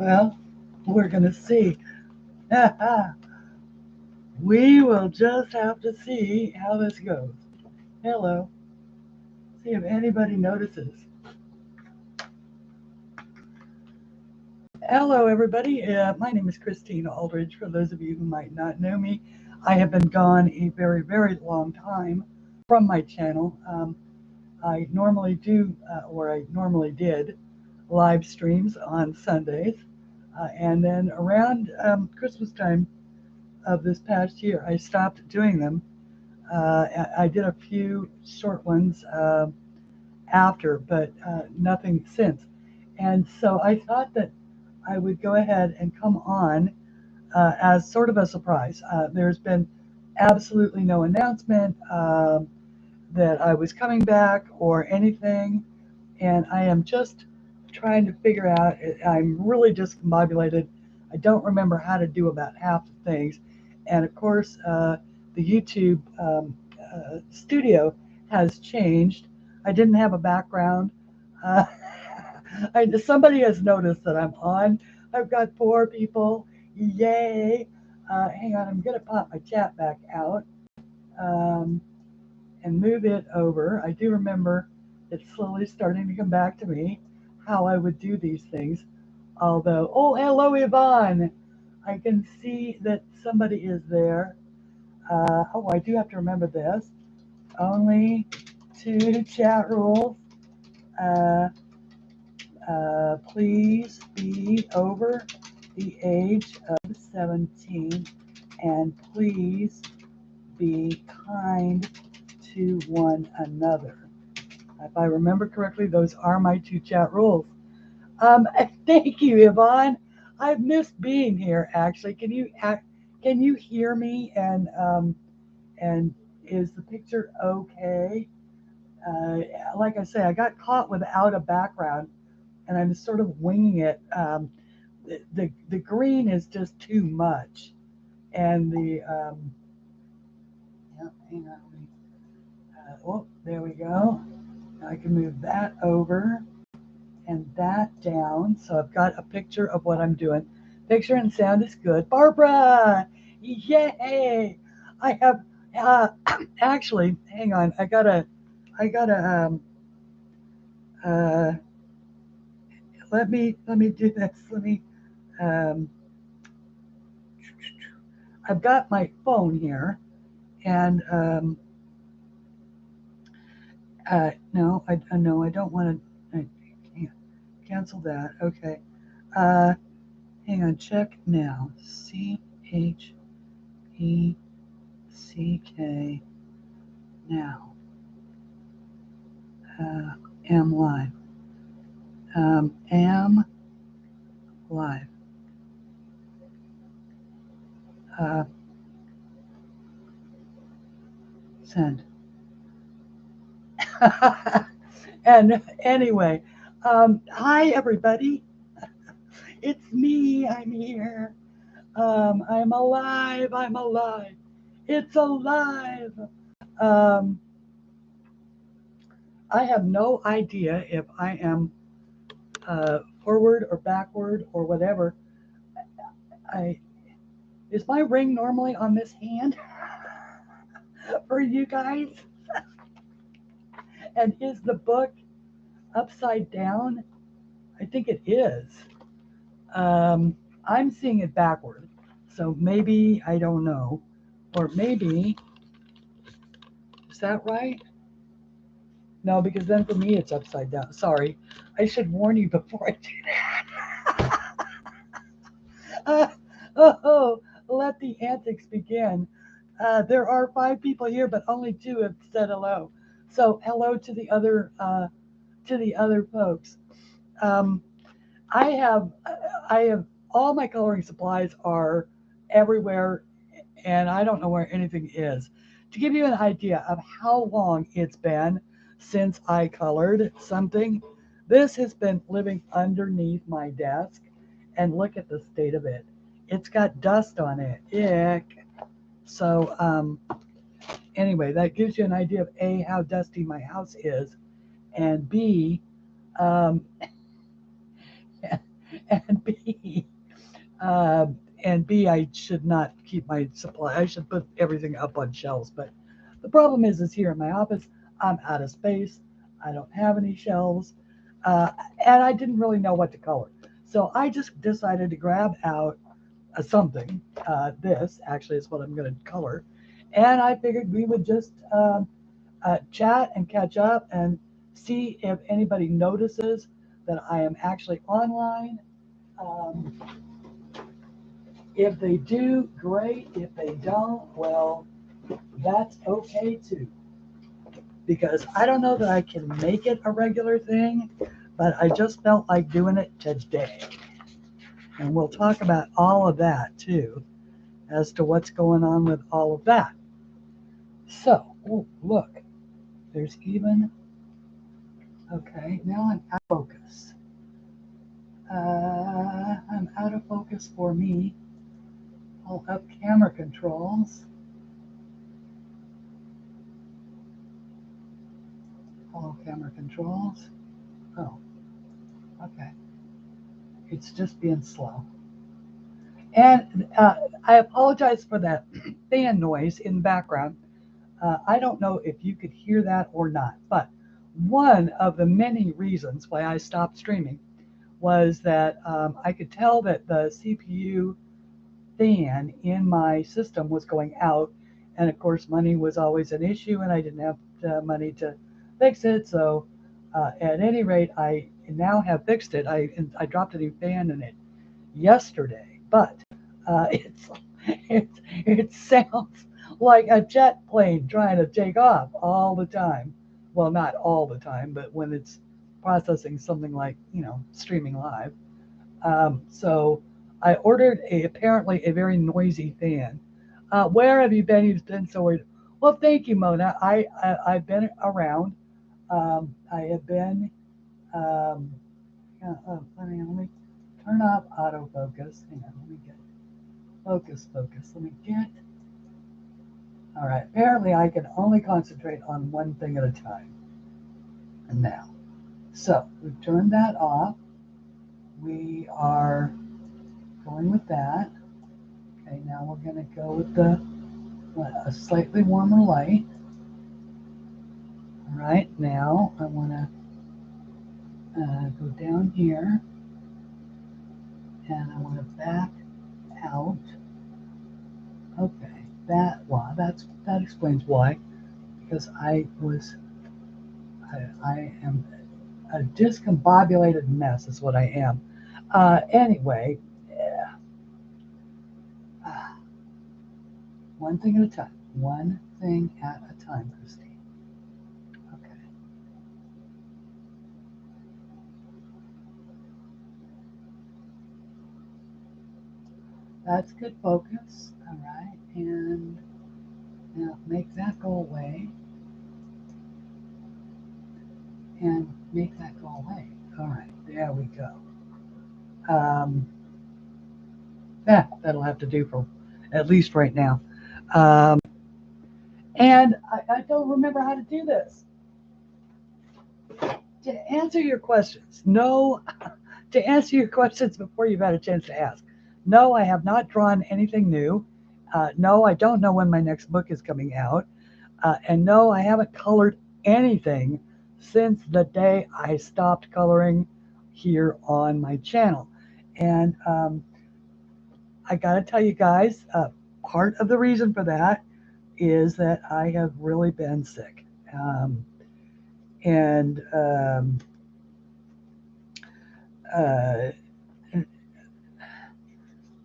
Well, we're going to see. We will just have to see how this goes. Hello. See if anybody notices. Hello, everybody. My name is Christine Aldridge. For those of you who might not know me, I have been gone a very, very long time from my channel. I normally do, or I normally did, live streams on Sundays. And then around Christmas time of this past year, I stopped doing them. I did a few short ones after, but nothing since. And so I thought that I would go ahead and come on as sort of a surprise. There's been absolutely no announcement that I was coming back or anything, and I am just trying to figure out. I'm really discombobulated. I don't remember how to do about half the things, and of course, the YouTube studio has changed. I didn't have a background. Uh, somebody has noticed that I'm on. I've got 4 people. Yay! Hang on, I'm gonna pop my chat back out um, and move it over. I do remember it's slowly starting to come back to me how I would do these things. Although, oh, hello, Yvonne. I can see that somebody is there. Oh, I do have to remember this. Only 2 chat rules. Uh, please be over the age of 17 and please be kind to one another. If I remember correctly, those are my 2 chat rules. Thank you, Yvonne. I've missed being here. Actually, can you hear me? And is the picture okay? Uh, like I say, I got caught without a background, and I'm sort of winging it. The green is just too much, and the yeah, hang on. Oh, there we go. Now I can move that over and that down. So I've got a picture of what I'm doing. Picture and sound is good. Barbara, yay! I have actually. Hang on. I gotta. Uh, let me do this. Let me. Um, I've got my phone here, and no, no, I don't want to. I can't cancel that. Okay. Uh, hang on. Check now. CHECK now. Uh, am live. Am live. Uh, send. And anyway, hi everybody. It's me. I'm here. I'm alive. I'm alive. It's alive. Um, I have no idea if I am forward or backward or whatever. I is my ring normally on this hand for you guys? And is the book upside down? I think it is. Um, I'm seeing it backward. So maybe, I don't know. Or maybe, is that right? No, because then for me it's upside down. Sorry. I should warn you before I do that. Oh, let the antics begin. There are 5 people here, but only 2 have said hello. So hello to the other folks. Um, I have I have all my coloring supplies are everywhere, and I don't know where anything is. To give you an idea of how long it's been since I colored something, this has been living underneath my desk, and look at the state of it. It's got dust on it. Ick. So anyway, that gives you an idea of A, how dusty my house is, and B, um, and uh, B, I should not keep my supply. I should put everything up on shelves. But the problem is here in my office, I'm out of space. I don't have any shelves, uh, and I didn't really know what to color. So I just decided to grab out something. This actually is what I'm going to color, and I figured we would just chat and catch up and see if anybody notices that I am actually online. Um, if they do, great. If they don't, well, that's okay too. Because I don't know that I can make it a regular thing, but I just felt like doing it today. And we'll talk about all of that too, as to what's going on with all of that. So, oh, look, there's even, okay, now I'm out of focus. I'm out of focus for me. Pull up camera controls. Hello, camera controls. Oh, okay. It's just being slow. And I apologize for that fan noise in the background. I don't know if you could hear that or not, but one of the many reasons why I stopped streaming was that I could tell that the CPU fan in my system was going out. And of course, money was always an issue, and I didn't have money to fix it. So, at any rate, I now have fixed it. I dropped a new fan in it yesterday, but it sounds like a jet plane trying to take off all the time. Well, not all the time, but when it's processing something like, streaming live. So I ordered apparently a very noisy fan. Where have you been? You've been so worried. Well, thank you, Mona. I've been around. I have been. Um, let me turn off autofocus. Hang on, let me get focus. Let me get. All right. Apparently, I can only concentrate on one thing at a time. And now, so we've turned that off. We are going with that. Okay, now we're going to go with a slightly warmer light. All right, now I want to go down here, and I want to back out. Okay, that explains why. Because I am a discombobulated mess is what I am. Anyway, yeah. One thing at a time. One thing at a time, Christine. Okay. That's good focus. All right. And now make that go away. And make that go away. All right. There we go. That'll have to do for at least right now. Um, and I don't remember how to do this. To answer your questions, no, to answer your questions before you've had a chance to ask. No, I have not drawn anything new. No, I don't know when my next book is coming out. And no, I haven't colored anything since the day I stopped coloring here on my channel. And I got to tell you guys, part of the reason for that is that I have really been sick. And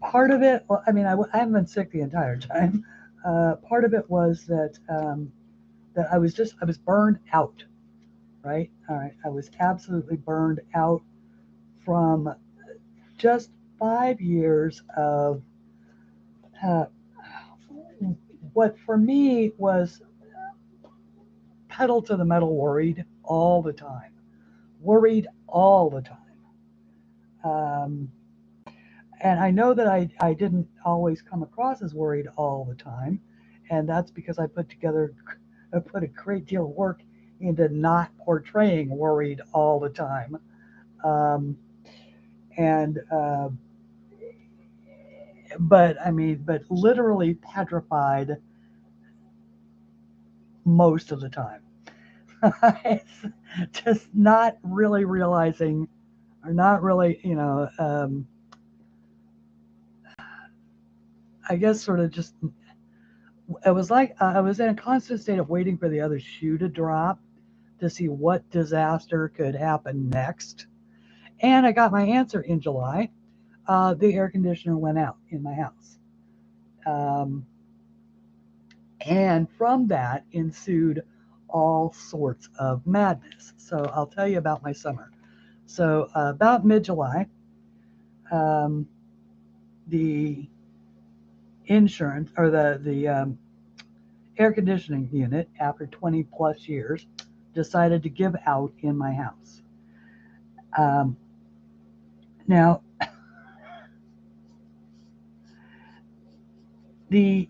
part of it, well, I mean, I haven't been sick the entire time. Part of it was that that I was burned out, right? All right, I was absolutely burned out from just 5 years of uh, what for me was pedal to the metal worried all the time. Worried all the time. And I know that I didn't always come across as worried all the time. And that's because I put a great deal of work into not portraying worried all the time. Um, And but I mean, but literally petrified most of the time. It's just not really realizing, or not really, I guess sort of just, it was like I was in a constant state of waiting for the other shoe to drop to see what disaster could happen next. And I got my answer in July. The air conditioner went out in my house. Um, and from that ensued all sorts of madness. So I'll tell you about my summer. So about mid-July, um, the insurance, or the air conditioning unit, after 20 plus years, decided to give out in my house. Um, now, the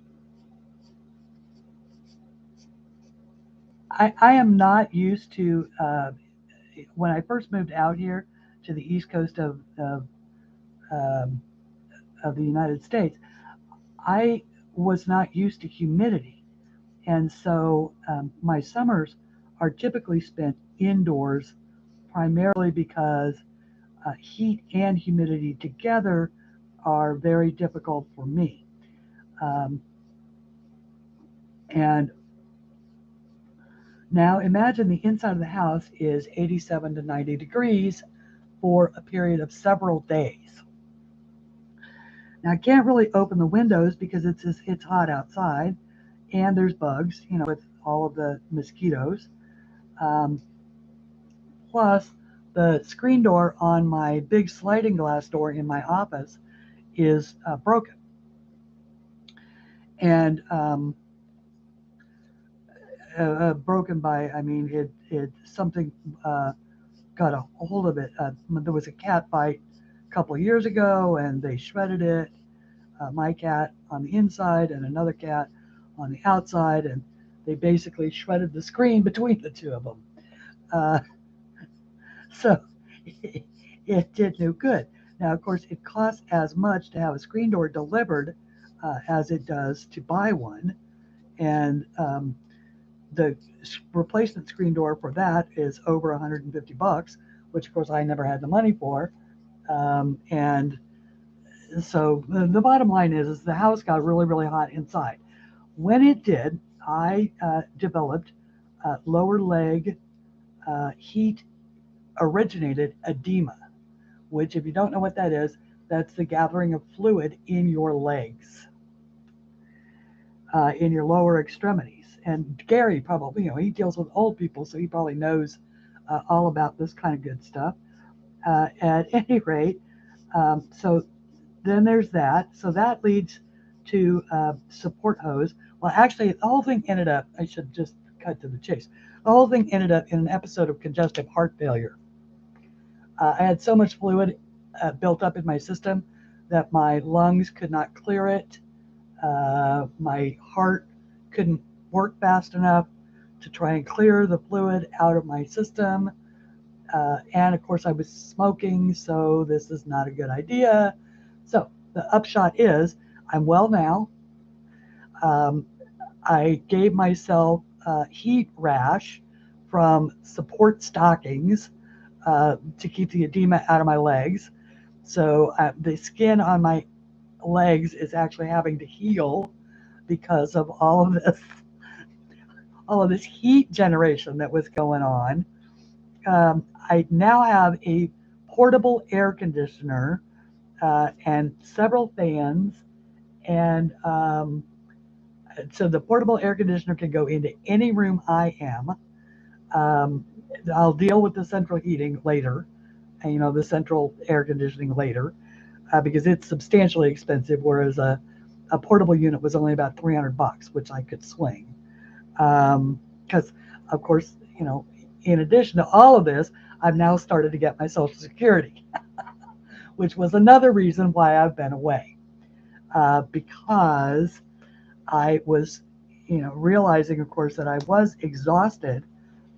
I am not used to, when I first moved out here to the east coast um, of the United States. I was not used to humidity. And so my summers are typically spent indoors, primarily because heat and humidity together are very difficult for me. Um, and now imagine the inside of the house is 87 to 90 degrees for a period of several days. Now I can't really open the windows because it's hot outside, and there's bugs, with all of the mosquitoes. Um, Plus, the screen door on my big sliding glass door in my office is broken, and broken by, I mean, it something got a hold of it. There was a cat bite a couple of years ago, and they shredded it. My cat on the inside and another cat on the outside, and they basically shredded the screen between the two of them. Uh, so it did no good. Now, of course, it costs as much to have a screen door delivered as it does to buy one, and the replacement screen door for that is over 150 bucks, which of course I never had the money for. And so the bottom line is the house got really, really hot inside. When it did, I developed lower leg heat originated edema, which, if you don't know what that is, that's the gathering of fluid in your legs, in your lower extremities. And Gary probably, he deals with old people, so he probably knows all about this kind of good stuff. At any rate, so then there's that. So that leads to support hose. Well, actually, the whole thing ended up, I should just cut to the chase. The whole thing ended up in an episode of congestive heart failure. I had so much fluid built up in my system that my lungs could not clear it. My heart couldn't work fast enough to try and clear the fluid out of my system. And of course, I was smoking, so this is not a good idea. So the upshot is I'm well now. I gave myself heat rash from support stockings to keep the edema out of my legs. So the skin on my legs is actually having to heal because of all of this heat generation that was going on. I now have a portable air conditioner and several fans, and so the portable air conditioner can go into any room I am. I'll deal with the central heating later, and the central air conditioning later, because it's substantially expensive, whereas a portable unit was only about 300 bucks, which I could swing. Because, of course, in addition to all of this, I've now started to get my Social Security, which was another reason why I've been away, because I was, realizing, of course, that I was exhausted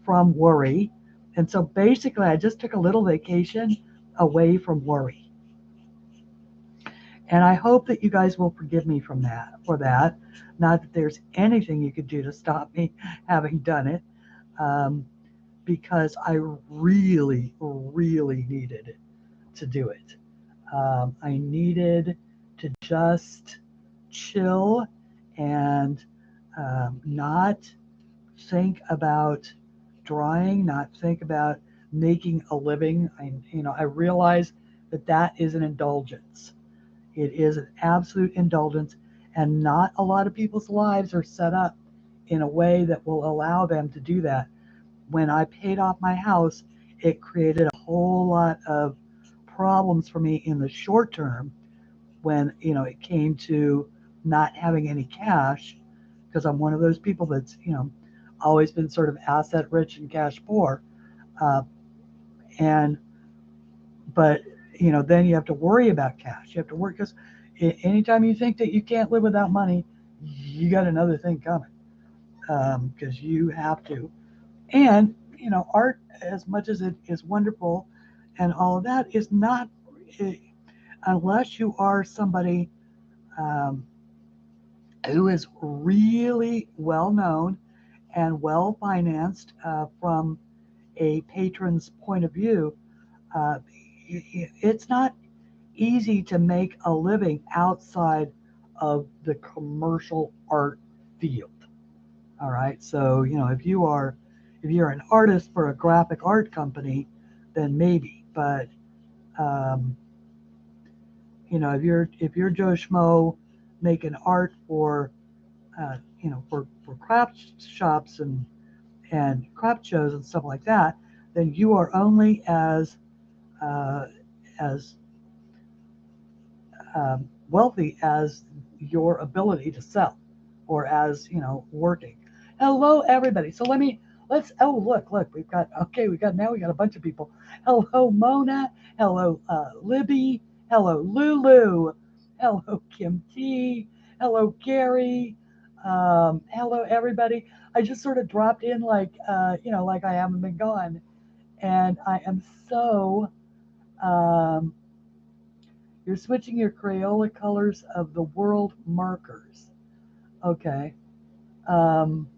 from worry. And so basically, I just took a little vacation away from worry. And I hope that you guys will forgive me for that. Not that there's anything you could do to stop me having done it, um, because I really, really needed to do it. I needed to just chill and not think about drawing, not think about making a living. I realize that that is an indulgence. It is an absolute indulgence, and not a lot of people's lives are set up in a way that will allow them to do that. When I paid off my house, it created a whole lot of problems for me in the short term when it came to not having any cash, because I'm one of those people that's always been sort of asset rich and cash poor, uh, and but then you have to worry about cash. You have to worry because anytime you think that you can't live without money, you got another thing coming, because you have to. And art, as much as it is wonderful and all of that, is not, unless you are somebody um, who is really well known and well financed from a patron's point of view. uh, it's not easy to make a living outside of the commercial art field. All right. So, if you're an artist for a graphic art company, then maybe. But um, if you're Joe Schmo making art for for craft shops and craft shows and stuff like that, then you are only uh, as wealthy as your ability to sell, or as working. Hello, everybody. So let's. Oh, look, we got a bunch of people. Hello, Mona. Hello, Libby. Hello, Lulu. Hello, Kim T. Hello, Gary. Hello, everybody. I just sort of dropped in like I haven't been gone, and I am so. Um, you're switching your Crayola colors of the world markers. Okay. Um,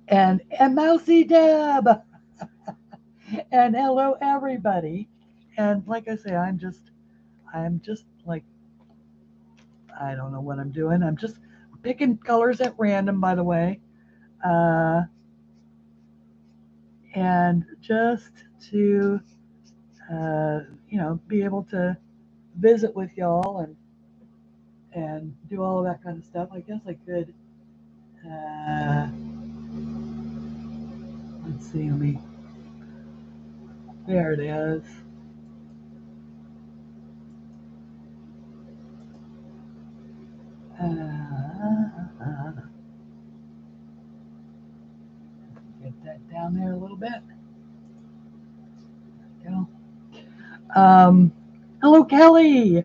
and Mousy Deb. And hello everybody. And like I say, I'm just like, I don't know what I'm doing. I'm just picking colors at random, by the way. Uh, and just to be able to visit with y'all and do all of that kind of stuff. I guess I could uh, let's see, there it is. Get that down there a little bit. There we go. Hello, Kelly.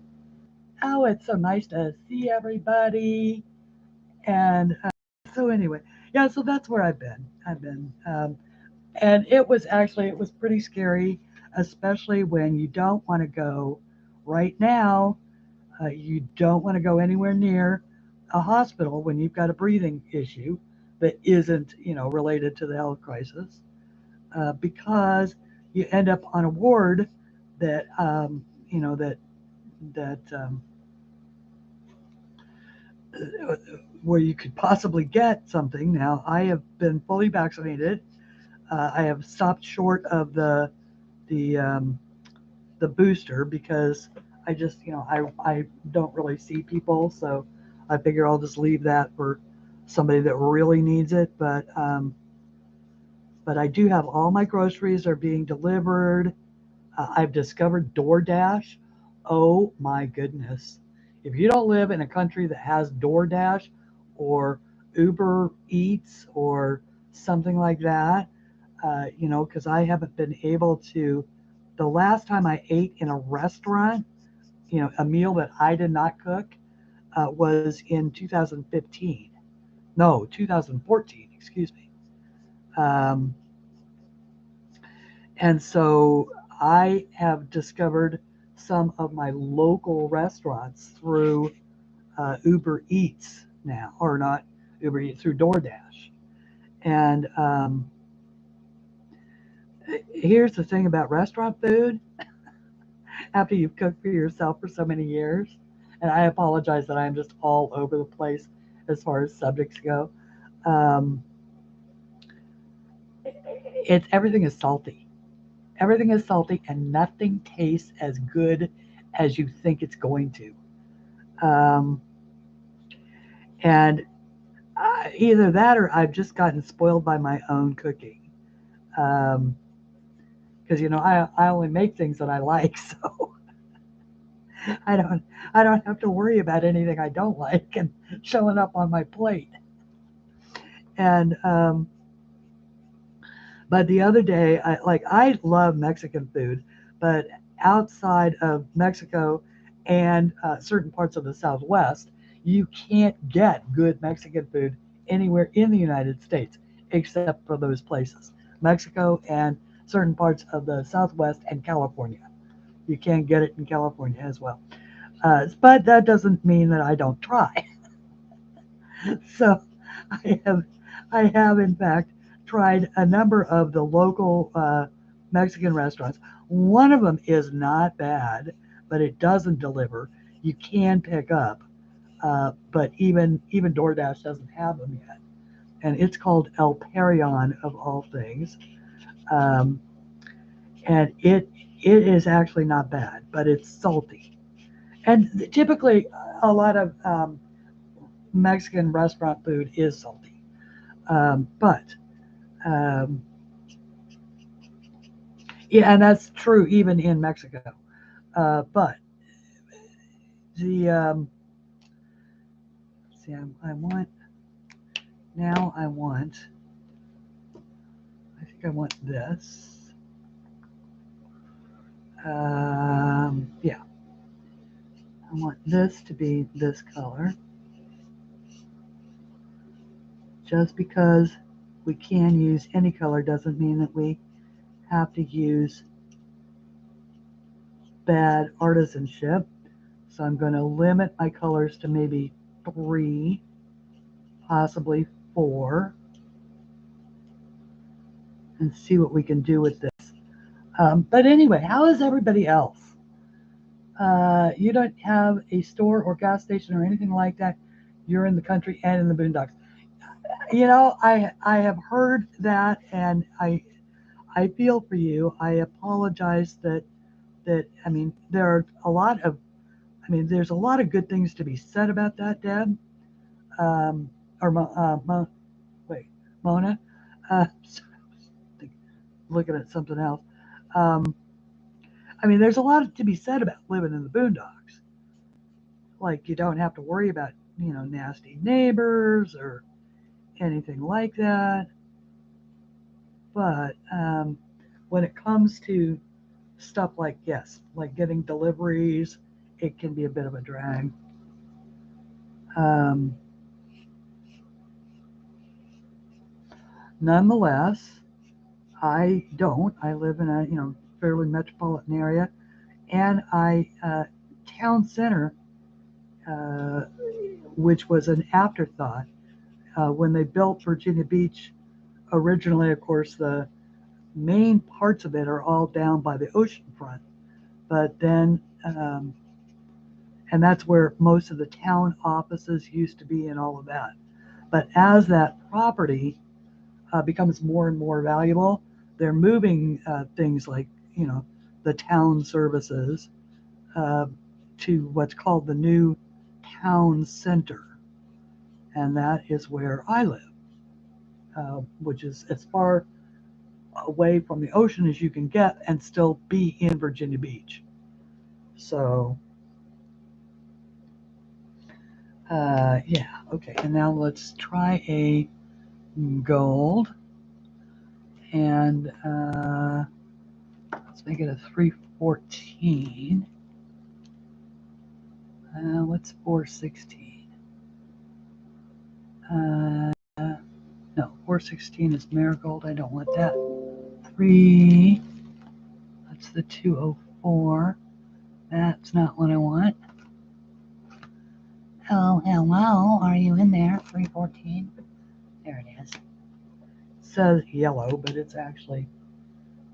Oh, it's so nice to see everybody. And so anyway, yeah. So that's where I've been. And it was pretty scary, especially when you don't want to go right now. You don't want to go anywhere near a hospital when you've got a breathing issue that isn't, related to the health crisis, because you end up on a ward that, that where you could possibly get something. Now, I have been fully vaccinated. I have stopped short of the the booster because I just, I don't really see people, so I figure I'll just leave that for somebody that really needs it. But I do have all my groceries are being delivered. I've discovered DoorDash. Oh my goodness! If you don't live in a country that has DoorDash or Uber Eats or something like that, because I haven't been able to. The last time I ate in a restaurant, a meal that I did not cook, was in 2015. No, 2014, excuse me. Um, and so I have discovered some of my local restaurants through Uber Eats now, or not Uber Eats, through DoorDash. And here's the thing about restaurant food. After you've cooked for yourself for so many years, and I apologize that I'm just all over the place as far as subjects go. Um, everything is salty. Everything is salty, and nothing tastes as good as you think it's going to. Um, and either that, or I've just gotten spoiled by my own cooking. Because I only make things that I like, so I don't I don't have to worry about anything I don't like and showing up on my plate. And but the other day, I love Mexican food, but outside of Mexico and certain parts of the Southwest, you can't get good Mexican food anywhere in the United States except for those places, Mexico and certain parts of the Southwest and California. You can't get it in California as well. But that doesn't mean that I don't try. So I have, I have in fact tried a number of the local Mexican restaurants. One of them is not bad, but it doesn't deliver. You can pick up, but even DoorDash doesn't have them yet. And it's called El Parion of all things, um, and it is actually not bad, but it's salty. And typically, a lot of Mexican restaurant food is salty. But um, yeah, and that's true even in Mexico. But the see, I want now. I think I want this. Yeah, I want this to be this color. Just because we can use any color doesn't mean that we have to use bad artisanship. So I'm going to limit my colors to maybe 3, possibly 4, and see what we can do with this. But anyway, how is everybody else? You don't have a store or gas station or anything like that. You're in the country and in the boondocks. I have heard that, and I feel for you. I apologize that I mean there are a lot of there's a lot of good things to be said about that, Deb. Um, or wait, Mona. Looking at something else. Um, there's a lot to be said about living in the boondocks. Like you don't have to worry about nasty neighbors or anything like that. But when it comes to stuff like like getting deliveries, it can be a bit of a drag. Um, Nonetheless, I don't. I live in a fairly metropolitan area, and town center, uh, which was an afterthought when they built Virginia Beach. Originally, of course, the main parts of it are all down by the ocean front, but then and that's where most of the town offices used to be and all of that. But as that property becomes more and more valuable, they're moving things like the town services uh, to what's called the new town center, and that is where I live, which is as far away from the ocean as you can get and still be in Virginia Beach. So yeah, okay, and now let's try a gold, and let's make it a 314. What's 416? No, 416 is marigold. I don't want that. 3. That's the 204. That's not what I want. Oh, hello. Are you in there? 314. There it is. It says yellow, but it's actually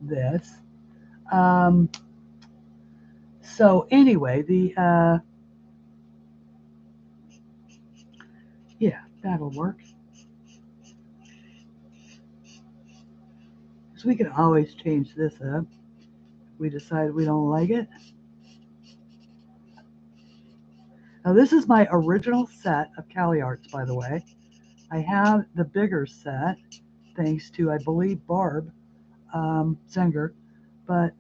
this. So anyway, yeah, that'll work. So we can always change this up. If we decide we don't like it. Now this is my original set of CalArts, by the way. I have the bigger set, thanks to, I believe, Barb Zenger, but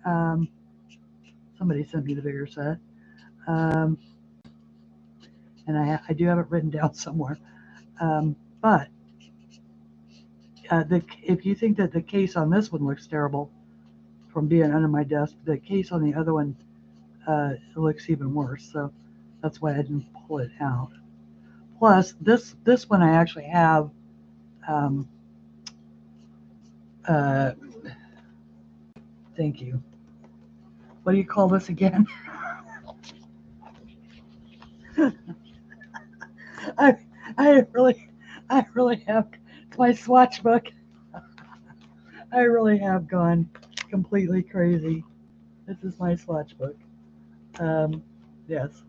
somebody sent me the bigger set. And I do have it written down somewhere. But if you think that the case on this one looks terrible from being under my desk, the case on the other one looks even worse. So that's why I didn't pull it out. Plus, this one I actually have. Thank you. What do you call this again? I really have, it's my swatch book. I really have gone completely crazy. This is my swatch book. Yes,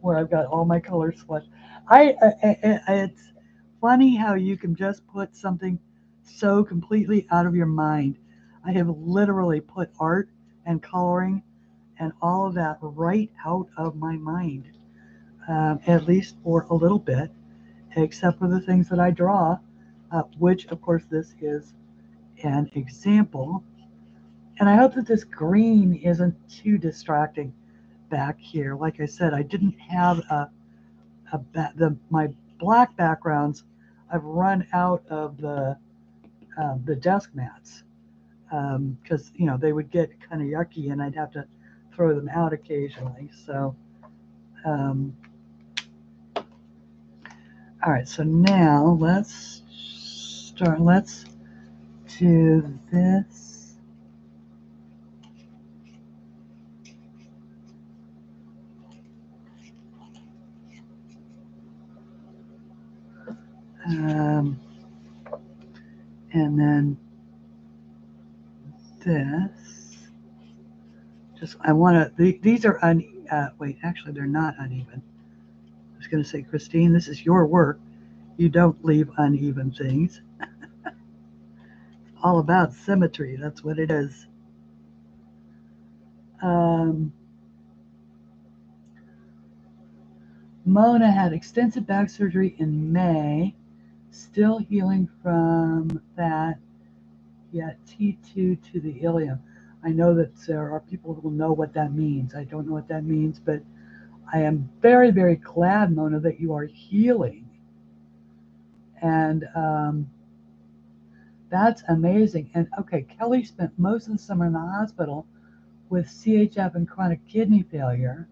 where I've got all my colors swatched. It's funny how you can just put something so completely out of your mind. I have literally put art and coloring and all of that right out of my mind, at least for a little bit, except for the things that I draw, which of course this is an example. And I hope that this green isn't too distracting back here. Like I said, I didn't have my black backgrounds. I've run out of the desk mats because they would get kind of yucky and I'd have to throw them out occasionally. So all right, so now let's do this. And then this. I want to, these are wait, actually they're not uneven. I was going to say, Christine, this is your work. You don't leave uneven things. All about symmetry, that's what it is. Mona had extensive back surgery in May, still healing from that, yet T2 to the ilium. I know that there are people who will know what that means. I don't know what that means, but I am very, very glad, Mona, that you are healing. And that's amazing. And okay, Kelly spent most of the summer in the hospital with CHF and chronic kidney failure.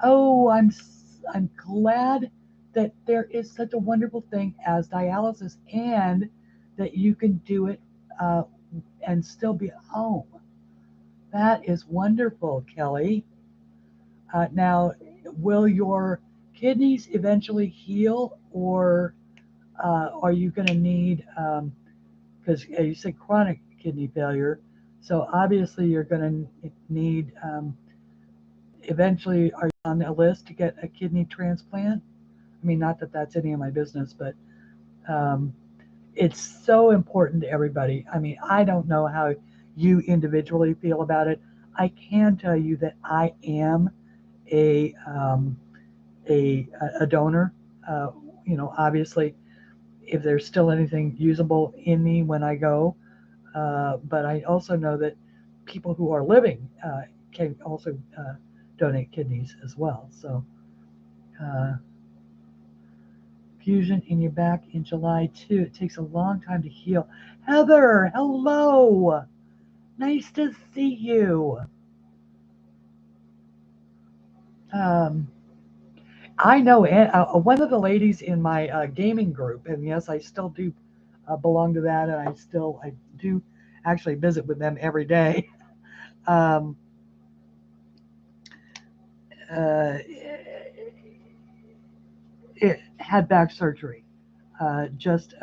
Oh, I'm glad that there is such a wonderful thing as dialysis and that you can do it and still be at home. That is wonderful, Kelly. Now, will your kidneys eventually heal, or are you going to need, because you said chronic kidney failure, so obviously you're going to need, eventually, are you on a list to get a kidney transplant? I mean, not that that's any of my business, but it's so important to everybody. I mean, I don't know how you individually feel about it. I can tell you that I am a donor. Obviously, if there's still anything usable in me when I go, but I also know that people who are living can also donate kidneys as well. So fusion in your back in July too. It takes a long time to heal. Heather, hello. Nice to see you. I know one of the ladies in my gaming group, and yes, I still do belong to that, and I do actually visit with them every day. it had back surgery just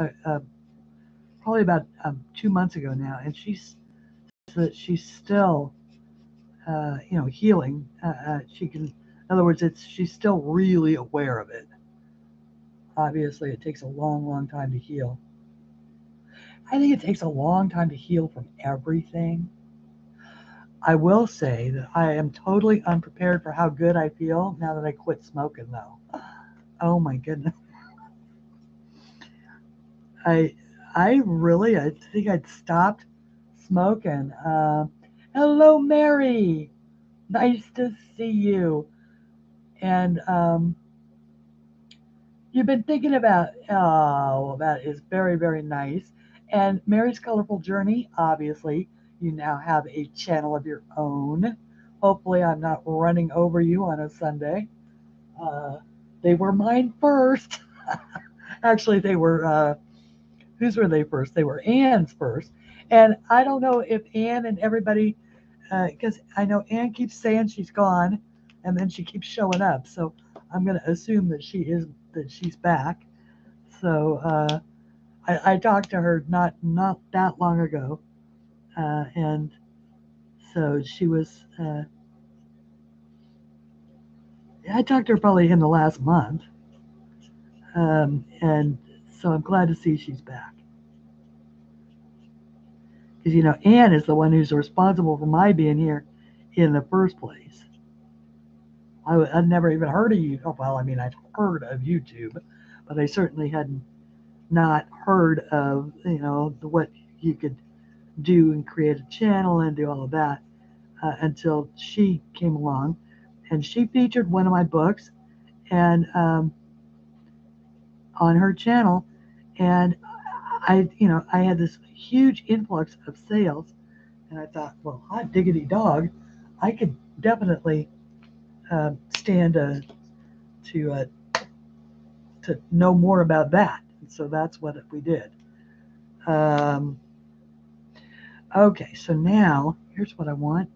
probably about 2 months ago now, and she's still healing. She can, in other words, she's still really aware of it. Obviously, it takes a long, long time to heal. I think it takes a long time to heal from everything. I will say that I am totally unprepared for how good I feel now that I quit smoking, though. Oh my goodness. I I think I'd stopped smoking. Hello, Mary. Nice to see you. And you've been thinking about, oh, that is very, very nice. And Mary's Colorful Journey, obviously, you now have a channel of your own. Hopefully, I'm not running over you on a Sunday. Uh, they were mine first. Actually, they were, whose were they first? They were Anne's first. And I don't know if Anne and everybody, because I know Anne keeps saying she's gone, and then she keeps showing up. So I'm going to assume that she's back. So I talked to her not that long ago, and so she was. I talked to her probably in the last month, and so I'm glad to see she's back. Because Anne is the one who's responsible for my being here in the first place. I'd never even heard of you. Oh, well, I mean, I'd heard of YouTube, but I certainly hadn't not heard of what you could do and create a channel and do all of that until she came along, and she featured one of my books and on her channel, and I had this huge influx of sales, and I thought, well, hot diggity dog, I could definitely stand to know more about that. And so that's what we did. Okay, so now here's what I want.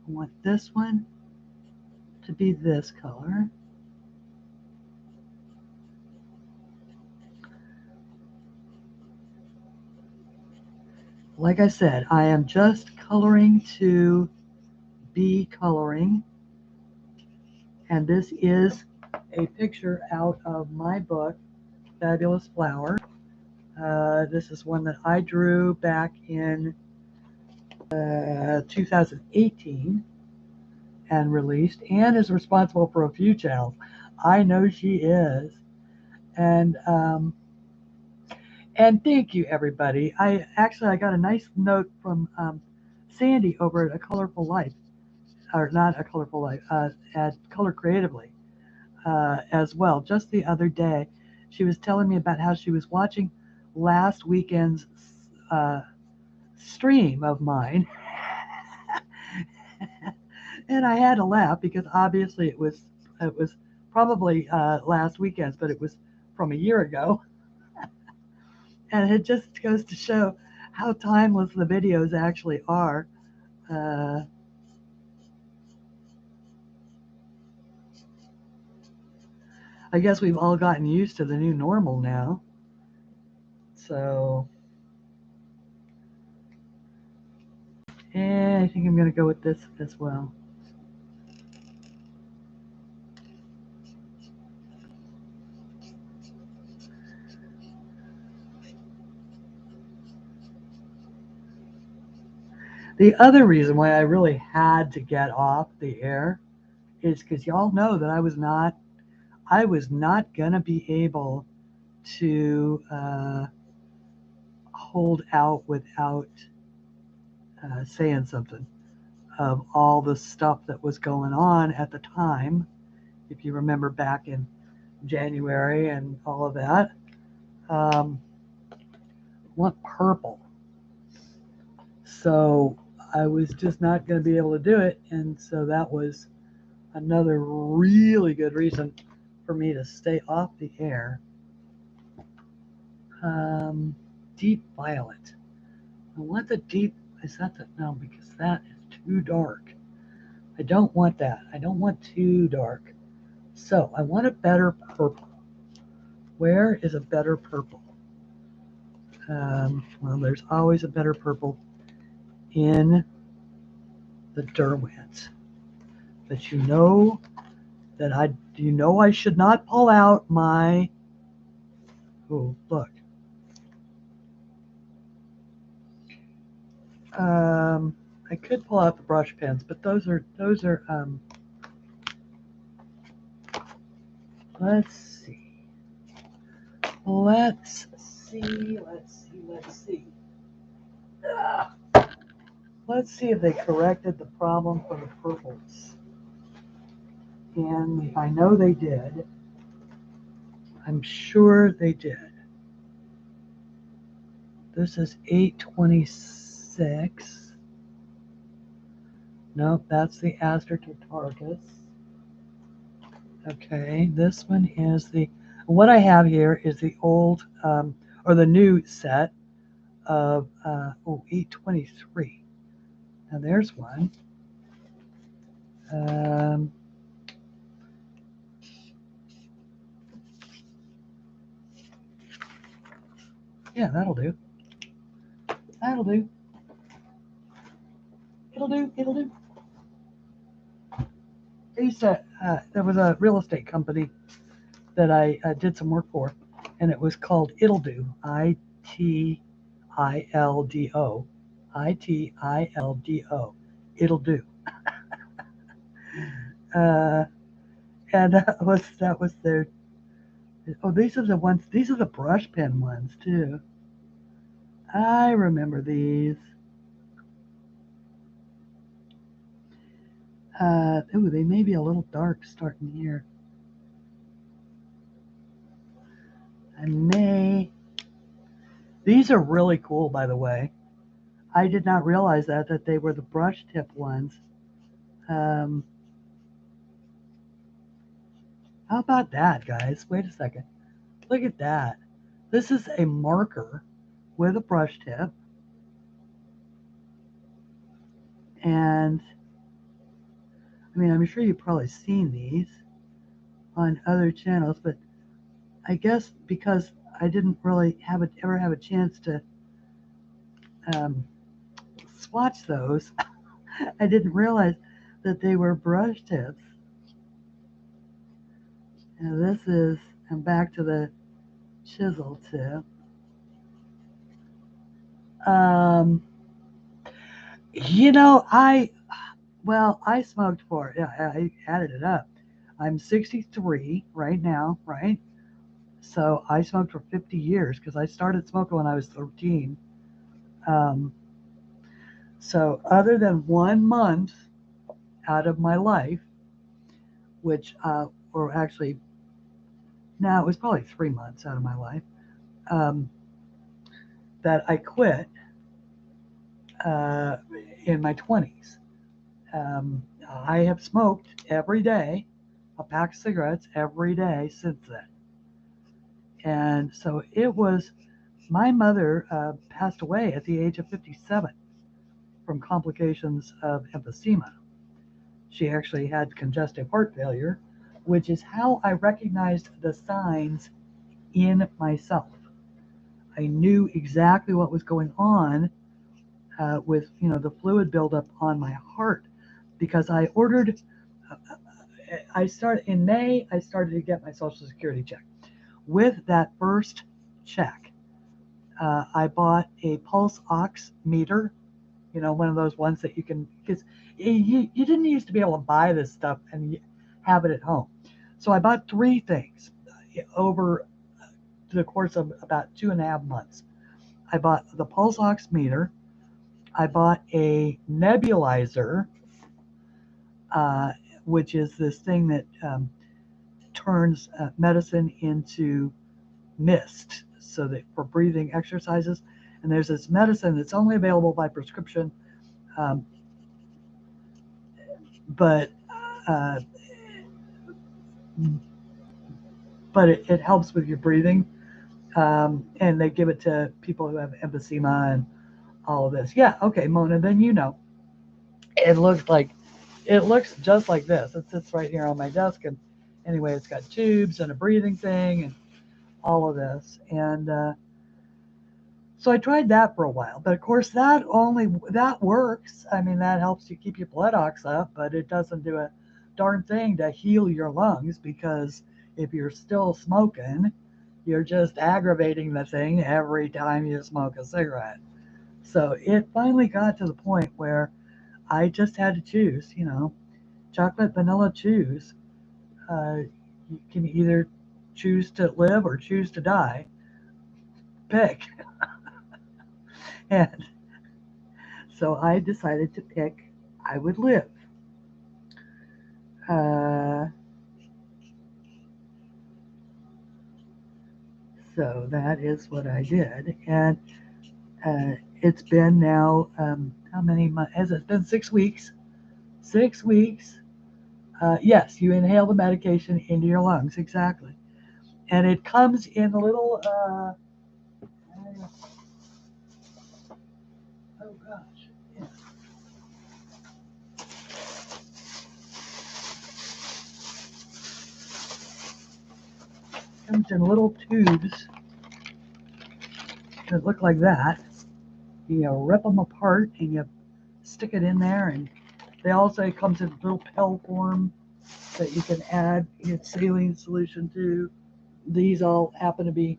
I want this one to be this color. Like I said, I am just coloring to be coloring. And this is a picture out of my book, Fabulous Flower. This is one that I drew back in 2018 and released. Anne is responsible for a few channels. I know she is. And thank you, everybody. I got a nice note from Sandy over at A Colorful Life, or not A Colorful Life, at Color Creatively as well. Just the other day, she was telling me about how she was watching last weekend's stream of mine. And I had to laugh because obviously it was probably last weekend's, but it was from a year ago. And it just goes to show how timeless the videos actually are. I guess we've all gotten used to the new normal now. So, I think I'm going to go with this as well. The other reason why I really had to get off the air is because y'all know that I was not going to be able to hold out without saying something of all the stuff that was going on at the time. If you remember back in January and all of that. Want purple. So I was just not going to be able to do it. And so that was another really good reason for me to stay off the air. Deep violet. I want the deep, is that the, no, because that is too dark. I don't want that. I don't want too dark. So I want a better purple. Where is a better purple? Well, there's always a better purple in the Derwents. But you know that I should not pull out my, oh, look. I could pull out the brush pens, but those are, let's see. Let's see. Let's see if they corrected the problem for the purples. And I know they did. I'm sure they did. This is 826. Nope, that's the Aster-Tartarchus. Okay, this one is what I have here is the old, or the new set of, 823. Now there's one. Yeah, that'll do. That'll do. It'll do. There was a real estate company that I did some work for, and it was called It'll Do, ITILDO, ITILDO, It'll Do. And that was their. Oh, these are the ones. These are the brush pen ones too. I remember these. Ooh, they may be a little dark starting here. These are really cool, by the way. I did not realize that they were the brush tip ones. How about that, guys? Wait a second. Look at that. This is a marker with a brush tip. And I mean, I'm sure you've probably seen these on other channels, but I guess because I didn't really ever have a chance to swatch those, I didn't realize that they were brush tips. And this is, and back to the chisel tip. You know, I smoked for, yeah, I added it up. I'm 63 right now, right? So I smoked for 50 years because I started smoking when I was 13. So other than 1 month out of my life, which, or actually, no, it was probably 3 months out of my life, that I quit in my 20s. I have smoked every day, a pack of cigarettes every day since then. And so it was, my mother passed away at the age of 57 from complications of emphysema. She actually had congestive heart failure, which is how I recognized the signs in myself. I knew exactly what was going on with, the fluid buildup on my heart, because I ordered, in May, I started to get my Social Security check. With that first check, I bought a pulse oximeter, one of those ones that you can, because you didn't used to be able to buy this stuff and have it at home. So I bought 3 things over the course of about 2.5 months. I bought the pulse oximeter. I bought a nebulizer, which is this thing that turns medicine into mist, so that for breathing exercises. And there's this medicine that's only available by prescription, but it helps with your breathing, and they give it to people who have emphysema and all of this. Yeah, okay, Mona, then it looks like It looks just like this. It sits right here on my desk, and anyway, it's got tubes and a breathing thing and all of this. And so I tried that for a while, but of course that works. I mean, that helps you keep your blood ox up, but it doesn't do a darn thing to heal your lungs, because if you're still smoking, you're just aggravating the thing every time you smoke a cigarette. So it finally got to the point where I just had to choose, chocolate, vanilla, choose. You can either choose to live or choose to die. Pick. And so I decided to pick I would live. Uh, so that is what I did. And it's been now, how many months? Has it been 6 weeks? 6 weeks. Yes, you inhale the medication into your lungs, exactly. And it comes in a little, oh gosh, yeah. It comes in little tubes that look like that. You rip them apart and you stick it in there, and they also, it comes in little pill form that you can add your saline solution to. These all happen to be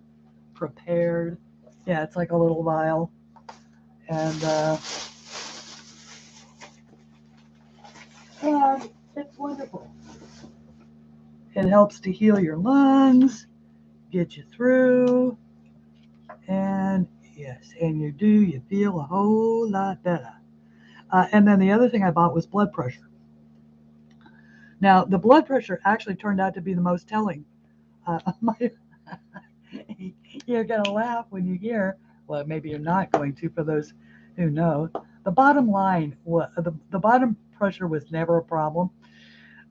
prepared. Yeah, it's like a little vial, and it's wonderful. It helps to heal your lungs, get you through, and yes, and you feel a whole lot better. And then the other thing I bought was blood pressure. Now, the blood pressure actually turned out to be the most telling. My, you're going to laugh when you hear, well, maybe you're not going to, for those who know. The bottom line, the bottom pressure was never a problem.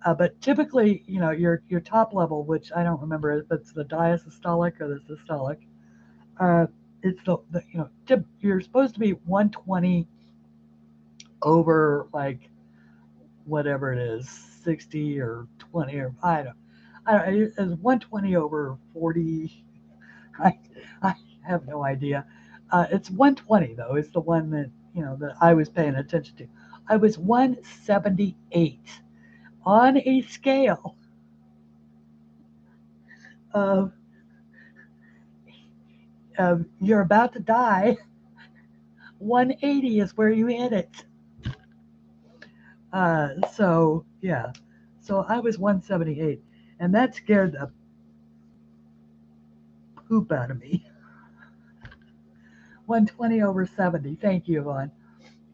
But typically, your top level, which I don't remember if it's the diastolic or the systolic, uh, it's you're supposed to be 120 over, like, whatever it is, 60 or 20, or I don't. It's 120 over 40. I I have no idea. It's 120 though. Is the one that that I was paying attention to. I was 178 on a scale of you're about to die. 180 is where you hit it. So yeah, so I was 178, and that scared the poop out of me. 120 over 70. Thank you, Yvonne.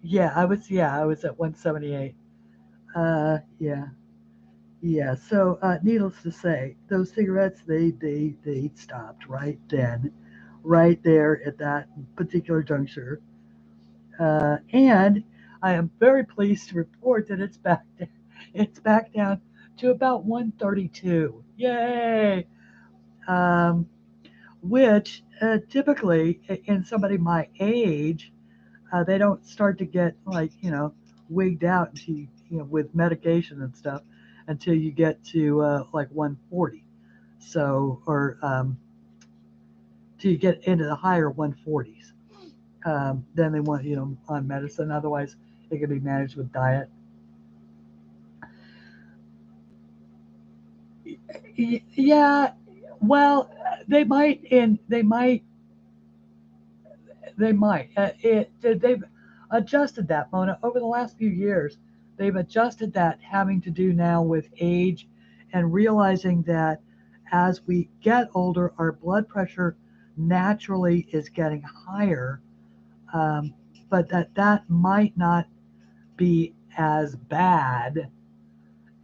Yeah, I was at 178. Yeah. Yeah, so needless to say, those cigarettes, they stopped right then, right there at that particular juncture. And I am very pleased to report that it's back down to about 132. Yay! Um, which typically in somebody my age, they don't start to get, like, wigged out until with medication and stuff, until you get to like 140. So, or till you get into the higher 140s. Then they want on medicine. Otherwise, it can be managed with diet. Yeah, well, they might. They've adjusted that, Mona, over the last few years. They've adjusted that, having to do now with age, and realizing that as we get older, our blood pressure naturally is getting higher, um, but that might not be as bad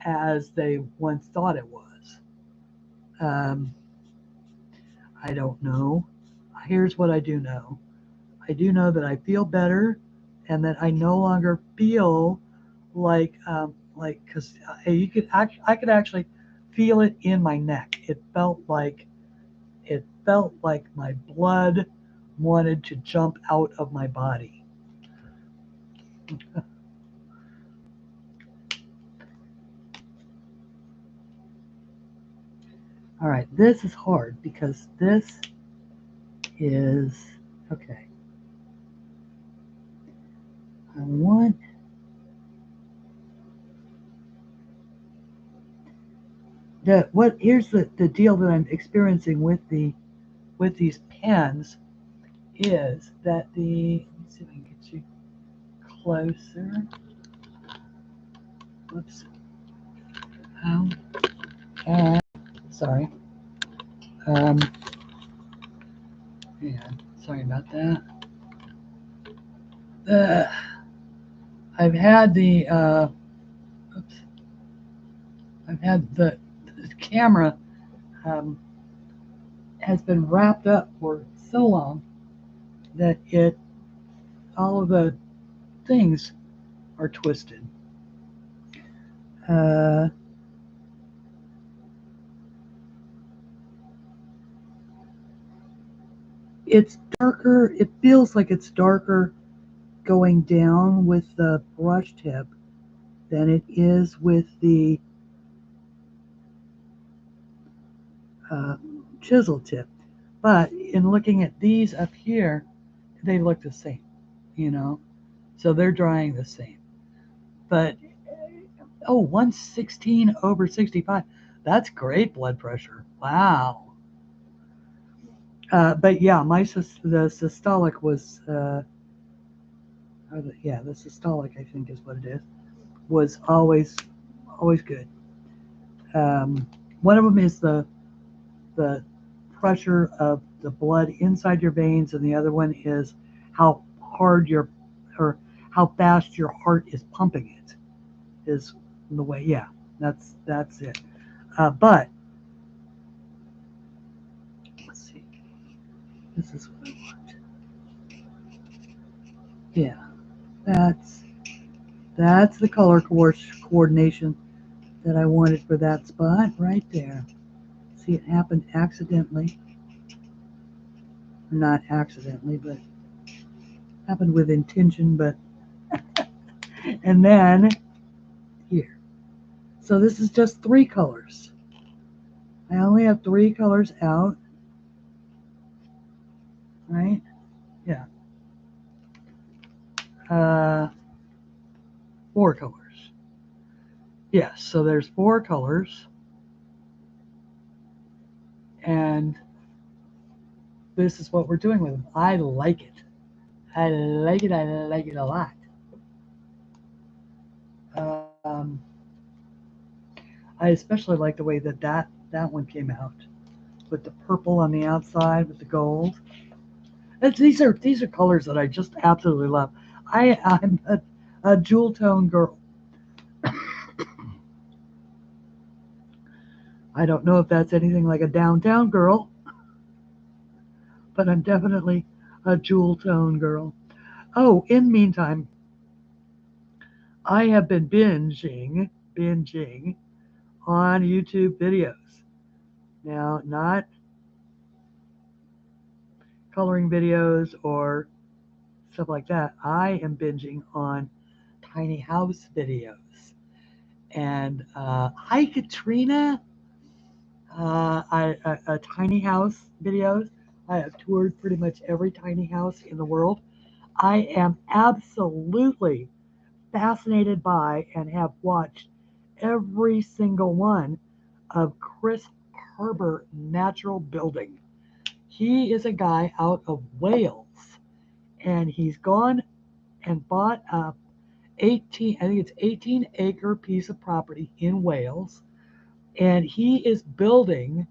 as they once thought it was. Um, I don't know. Here's what I do know. I do know that I feel better, and that I no longer feel like, because I could actually feel it in my neck. It felt like my blood wanted to jump out of my body. All right, this is hard because this is, okay. I want, here's the deal that I'm experiencing with these pens is that let me see if I can get you closer. Whoops. Sorry. Yeah, sorry about that. I've had oops, I've had the camera has been wrapped up for so long that all of the things are twisted. It's darker. It feels like it's darker going down with the brush tip than it is with the chisel tip. But in looking at these up here, they look the same, you know, so they're drying the same. But 116/65, that's great blood pressure. Wow. But yeah, the systolic was, the systolic, I think is what it is, was always good. One of them is the pressure of the blood inside your veins, and the other one is how hard or how fast your heart is pumping it. Is the way, yeah, that's it. But let's see, this is what I want. Yeah, that's the color coordination that I wanted for that spot right there. See, it happened accidentally. Not accidentally, but happened with intention, but and then here. So this is just 3 colors. I only have 3 colors out, right? Yeah. 4 colors. Yes, so there's 4 colors. And this is what we're doing with them. I like it. I like it. I like it a lot. Um, I especially like the way that one came out with the purple on the outside with the gold. These are colors that I just absolutely love. I'm a jewel tone girl. I don't know if that's anything like a downtown girl, but I'm definitely a jewel tone girl. Oh, in the meantime, I have been binging on YouTube videos. Now, not coloring videos or stuff like that. I am binging on tiny house videos. And hi, Katrina. Tiny house videos. I have toured pretty much every tiny house in the world. I am absolutely fascinated by and have watched every single one of Chris Herbert Natural Building. He is a guy out of Wales, and he's gone and bought a 18-acre piece of property in Wales, and he is building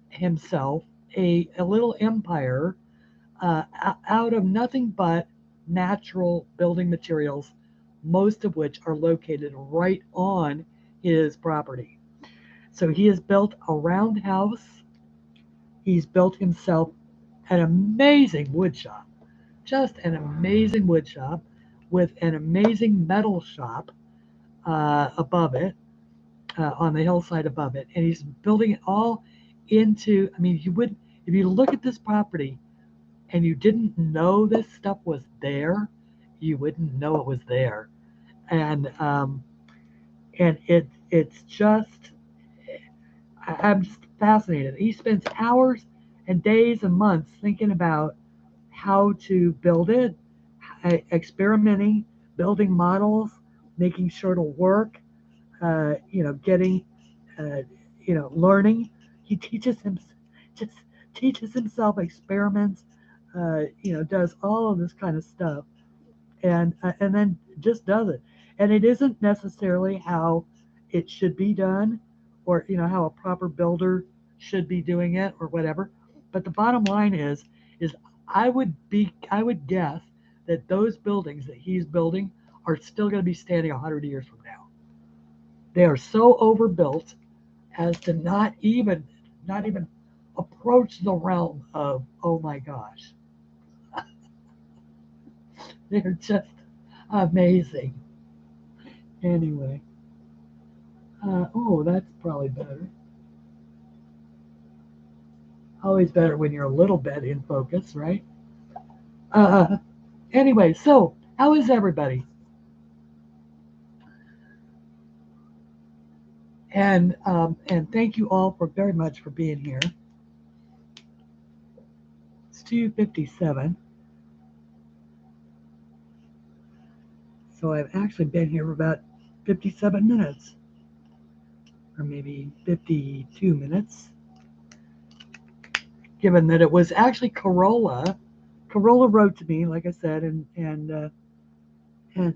himself a little empire out of nothing but natural building materials, most of which are located right on his property. So he has built a roundhouse. He's built himself an amazing wood shop, just an amazing wood shop with an amazing metal shop above it, on the hillside above it. And he's building it all into, I mean, if you look at this property and you didn't know this stuff was there, you wouldn't know it was there. And it's just, I'm just fascinated. He spends hours and days and months thinking about how to build it, experimenting, building models, making sure it'll work, getting, uh, learning. He just teaches himself experiments, does all of this kind of stuff, and then just does it. And it isn't necessarily how it should be done, or how a proper builder should be doing it, or whatever. But the bottom line is I would guess that those buildings that he's building are still going to be standing 100 years from now. They are so overbuilt as to not even approach the realm of, oh my gosh. They're just amazing. Anyway, oh, that's probably better. Always better when you're a little bit in focus, right? Uh, anyway, so how is everybody? And thank you all for very much for being here. It's 2:57, so I've actually been here for about 57 minutes, or maybe 52 minutes, given that it was actually Corolla. Corolla wrote to me, like I said, and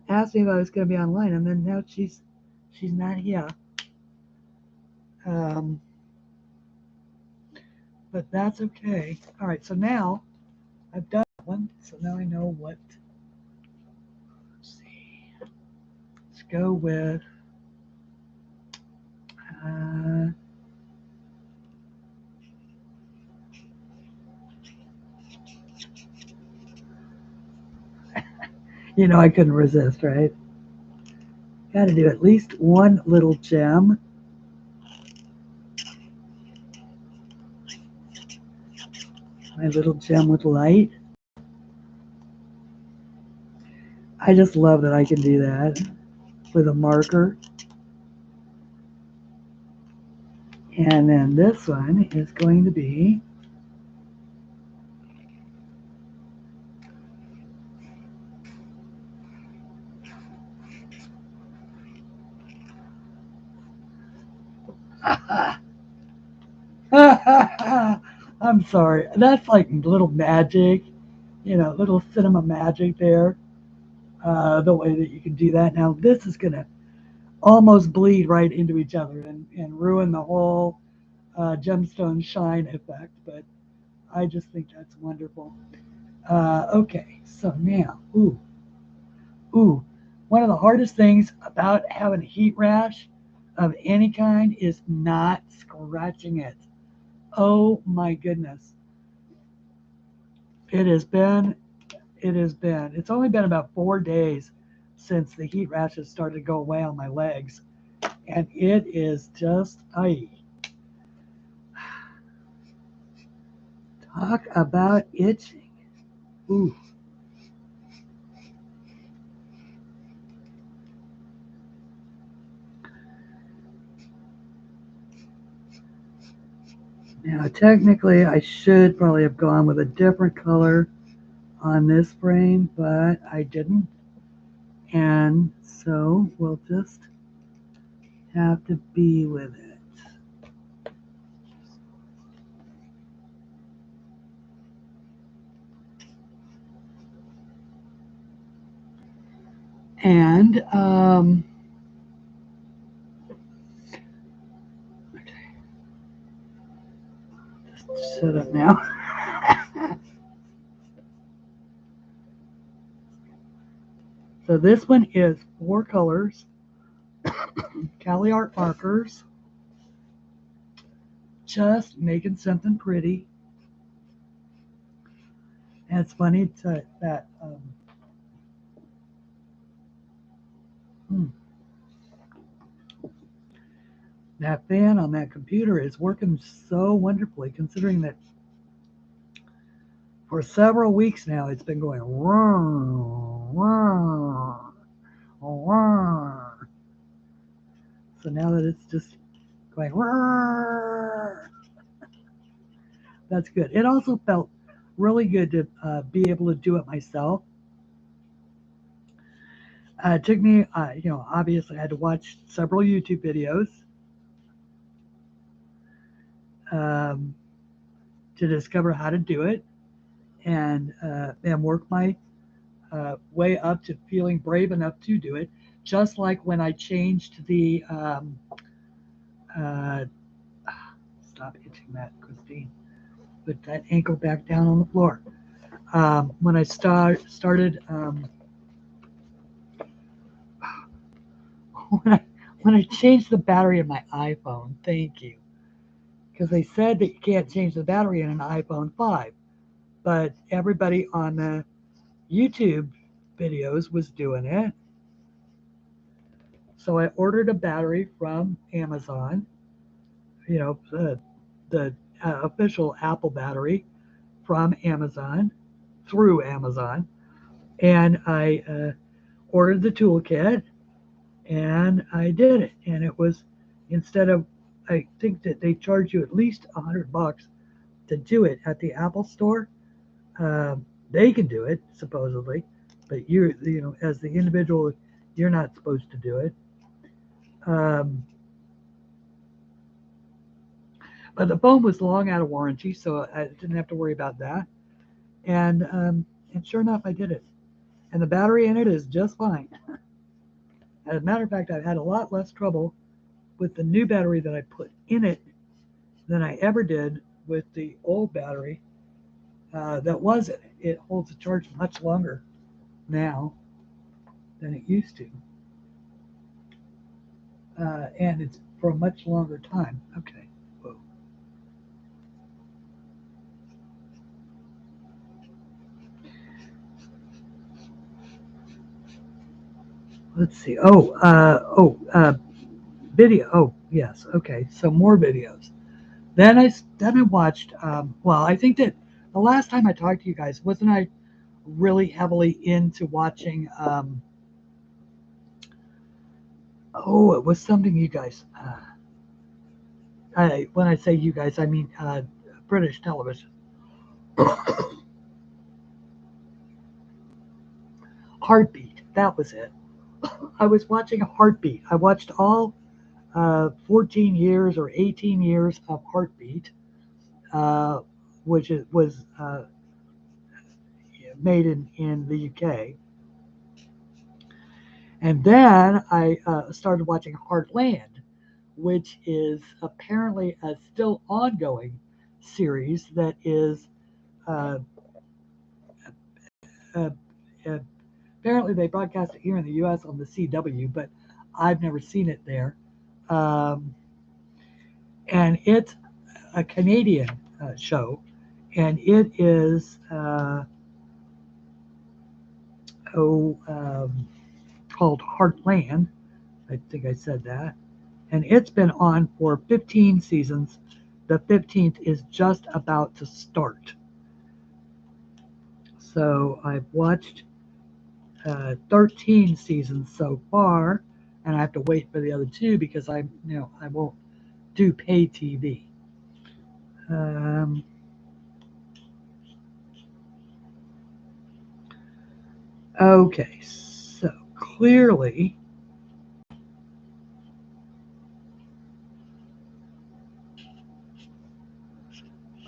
asked me if I was going to be online, and then now she's not here. Um, but that's okay. All right, so now I've done one, so now I know what. Let's see. Let's go with. Uh, I couldn't resist, right? Got to do at least one little gem. My little gem with light. I just love that I can do that with a marker. And then this one is going to be I'm sorry. That's like little magic, little cinema magic there. The way that you can do that. Now, this is going to almost bleed right into each other and ruin the whole gemstone shine effect, but I just think that's wonderful. Okay, so now, one of the hardest things about having a heat rash of any kind is not scratching it. Oh my goodness. It has been, it's only been about 4 days since the heat rashes started to go away on my legs. And it is just, talk about itching. Ooh. Now, technically, I should probably have gone with a different color on this frame, but I didn't. And so we'll just have to be with it. And okay, just shut up now. So this one is 4 colors, Cali Art markers, just making something pretty. And it's funny that that fan on that computer is working so wonderfully, considering that for several weeks now it's been going wrong, wrong, wrong. So now that it's just going wrong, That's good. It also felt really good to be able to do it myself. It took me, obviously I had to watch several YouTube videos um, to discover how to do it and work my way up to feeling brave enough to do it. Just like when I changed the uh, stop itching that, Christine. Put that ankle back down on the floor. When I started when I changed the battery in my iPhone. Thank you, because they said that you can't change the battery in an iPhone 5, but everybody on the YouTube videos was doing it. So I ordered a battery from Amazon, the official Apple battery from Amazon through Amazon, and I ordered the toolkit and I did it. And it was instead of I think that they charge you at least $100 to do it at the Apple store. They can do it supposedly, but as the individual, you're not supposed to do it. Um, but the phone was long out of warranty, so I didn't have to worry about that. And sure enough, I did it. And the battery in it is just fine. As a matter of fact, I've had a lot less trouble with the new battery that I put in it than I ever did with the old battery that was it. It holds the charge much longer now than it used to. And it's for a much longer time. Okay. Whoa. Let's see. Video. Oh, yes. Okay. So more videos. Then I watched. Well, I think that the last time I talked to you guys, wasn't I really heavily into watching? It was something you guys. When I say you guys, I mean British television. Heartbeat. That was it. I was watching Heartbeat. I watched all 14 years or 18 years of Heartbeat, uh, which was made in the UK. And then I started watching Heartland, which is apparently a still ongoing series that is uh, uh, uh, apparently they broadcast it here in the U.S. on the CW, but I've never seen it there. Um, and it's a Canadian show, and it is oh, called Heartland. I think I said that. And it's been on for 15 seasons. The 15th is just about to start. So I've watched 13 seasons so far, and I have to wait for the other two because I won't do pay TV. Um, okay, so clearly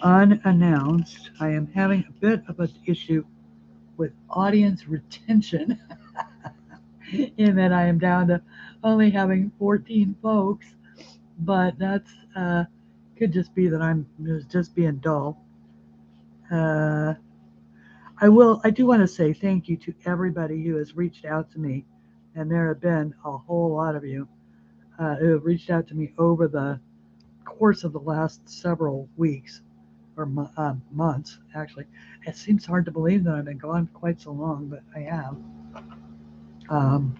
unannounced, I am having a bit of an issue with audience retention in that I am down to only having 14 folks, but that's could just be that I'm just being dull. Uh, I do want to say thank you to everybody who has reached out to me, and there have been a whole lot of you who have reached out to me over the course of the last several weeks or months, actually. It seems hard to believe that I've been gone quite so long, but I have. Um,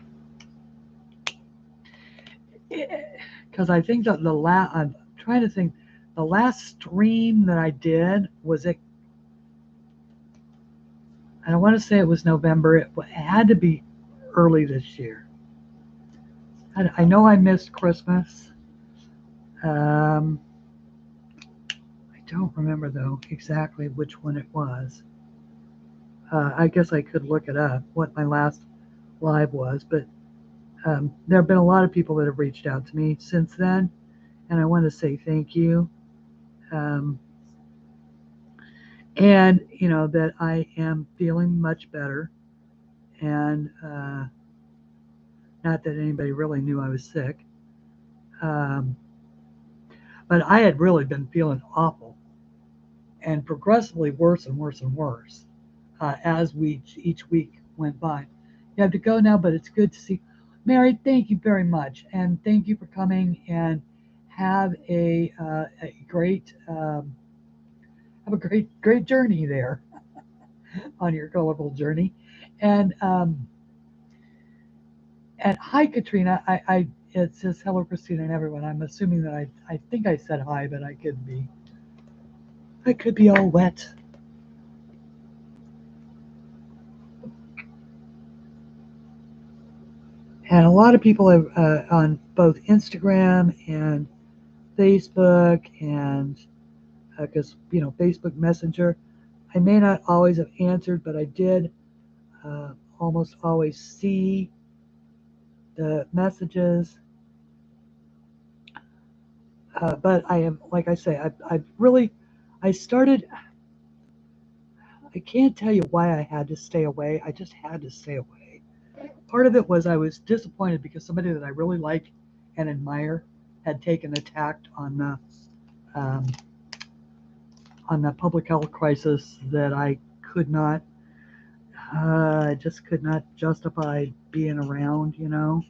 because I think that I'm trying to think, the last stream that I did was it. I don't want to say it was November. It had to be early this year. I know I missed Christmas. I don't remember, though, exactly which one it was. I guess I could look it up, what my last live was, but there have been a lot of people that have reached out to me since then, and I want to say thank you. And, that I am feeling much better, and not that anybody really knew I was sick, but I had really been feeling awful and progressively worse and worse and worse as each week went by. You have to go now, but it's good to see. Mary, thank you very much, and thank you for coming, and have a great great journey there on your colorful journey. And hi, Katrina. It says hello, Christina, and everyone. I'm assuming that I think I said hi, but I could be all wet. And a lot of people have, on both Instagram and Facebook, and because Facebook Messenger, I may not always have answered, but I did almost always see the messages. But I am, like I say, I started. I can't tell you why I had to stay away. I just had to stay away. Part of it was I was disappointed because somebody that I really like and admire had taken a tact um, on the public health crisis that I could not. I just could not justify being around, and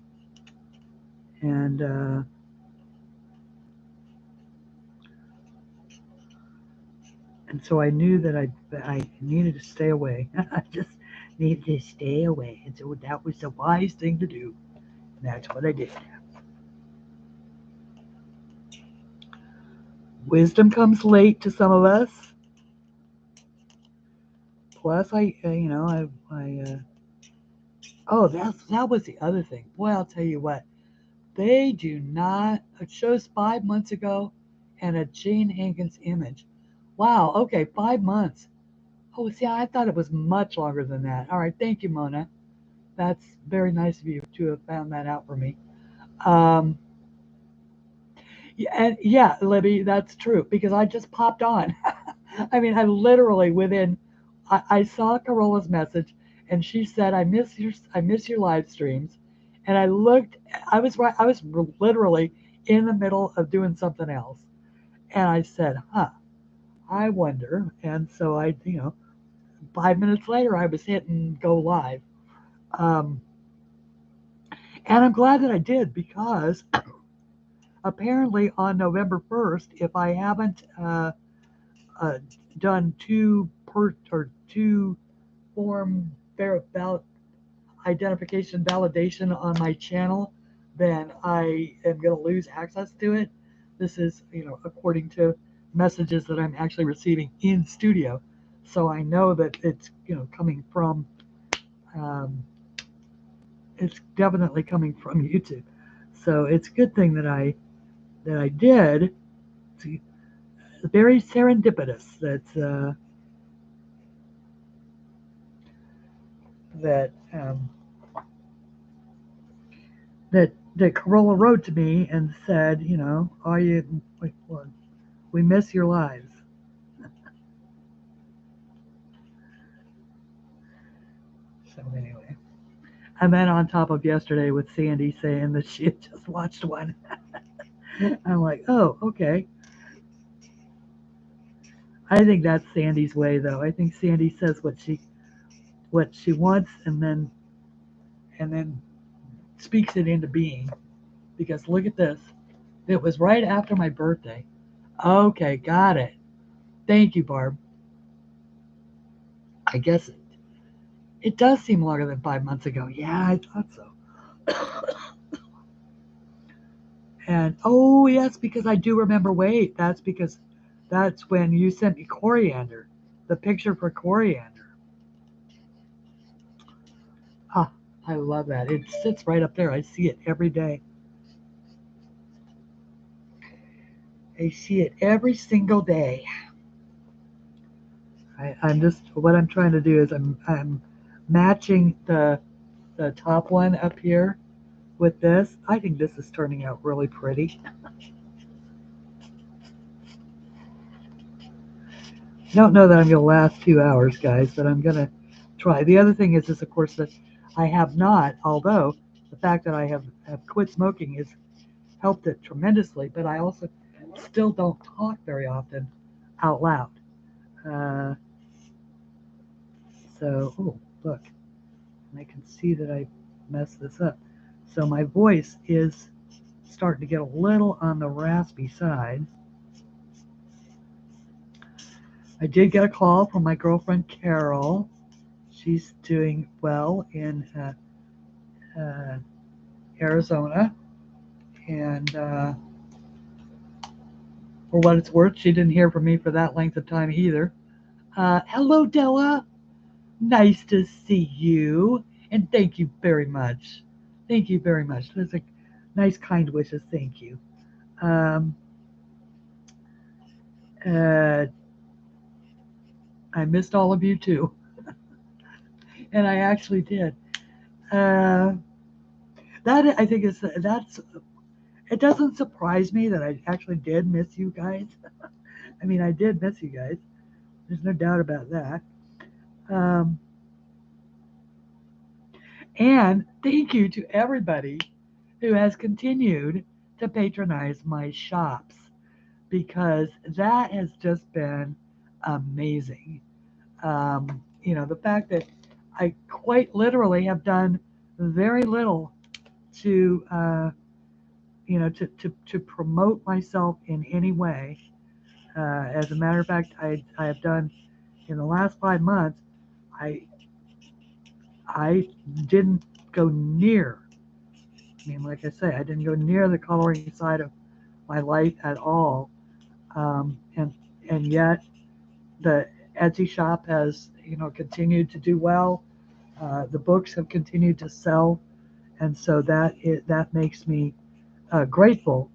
so I knew that I needed to stay away. I just needed to stay away, and so that was the wise thing to do. And that's what I did. Wisdom comes late to some of us. Plus, oh, that was the other thing. Boy, I'll tell you what. They do not. It shows 5 months ago, and a Jane Hankins image. Wow. Okay, 5 months. Oh, see, I thought it was much longer than that. All right, thank you, Mona. That's very nice of you to have found that out for me. Um, yeah, and yeah, Libby, that's true because I just popped on. I mean, I literally I saw Corolla's message, and she said, I miss your live streams," and I looked. I was right. I was literally in the middle of doing something else, and I said, "Huh, I wonder." And so 5 minutes later, I was hitting go live. Um, and I'm glad that I did because apparently on November 1st, if I haven't uh, done two form identification validation on my channel, then I am going to lose access to it. This is, according to messages that I'm actually receiving in studio. So I know that it's, coming from, um, it's definitely coming from YouTube. So it's a good thing that I did. It's very serendipitous that that Corolla wrote to me and said, are you? We miss your lives. So anyway, and then on top of yesterday with Sandy saying that she had just watched one, I'm like, oh, okay. I think that's Sandy's way, though. I think Sandy says what she wants, and then speaks it into being. Because look at this, it was right after my birthday. Okay, got it. Thank you, Barb. I guess it does seem longer than 5 months ago. Yeah, I thought so. And oh yes, because I do remember. Wait, that's when you sent me coriander, the picture for coriander. Ah, I love that. It sits right up there. I see it every day. I see it every single day. I'm just, what I'm trying to do is I'm matching the top one up here with this. I think this is turning out really pretty. I don't know that I'm going to last 2 hours, guys, but I'm going to try. The other thing is of course, that I have not, although the fact that I have quit smoking has helped it tremendously, but I also still don't talk very often out loud. So, oh, look, I can see that I messed this up. So my voice is starting to get a little on the raspy side. I did get a call from my girlfriend Carol. She's doing well in Arizona, and for what it's worth, she didn't hear from me for that length of time either. Hello, Della. Nice to see you, and thank you very much. Thank you very much. Those are nice, kind wishes. Thank you. Um, uh, I missed all of you too, and I actually did. Uh, that I think is that's. It doesn't surprise me that I actually did miss you guys. I mean, I did miss you guys. There's no doubt about that. Um, and thank you to everybody who has continued to patronize my shops, because that has just been amazing. The fact that I quite literally have done very little to, to promote myself in any way. As a matter of fact, I have done in the last 5 months. I I didn't go near. I mean, like I say, I didn't go near the coloring side of my life at all. And yet the Etsy shop has continued to do well. The books have continued to sell, and so that makes me grateful.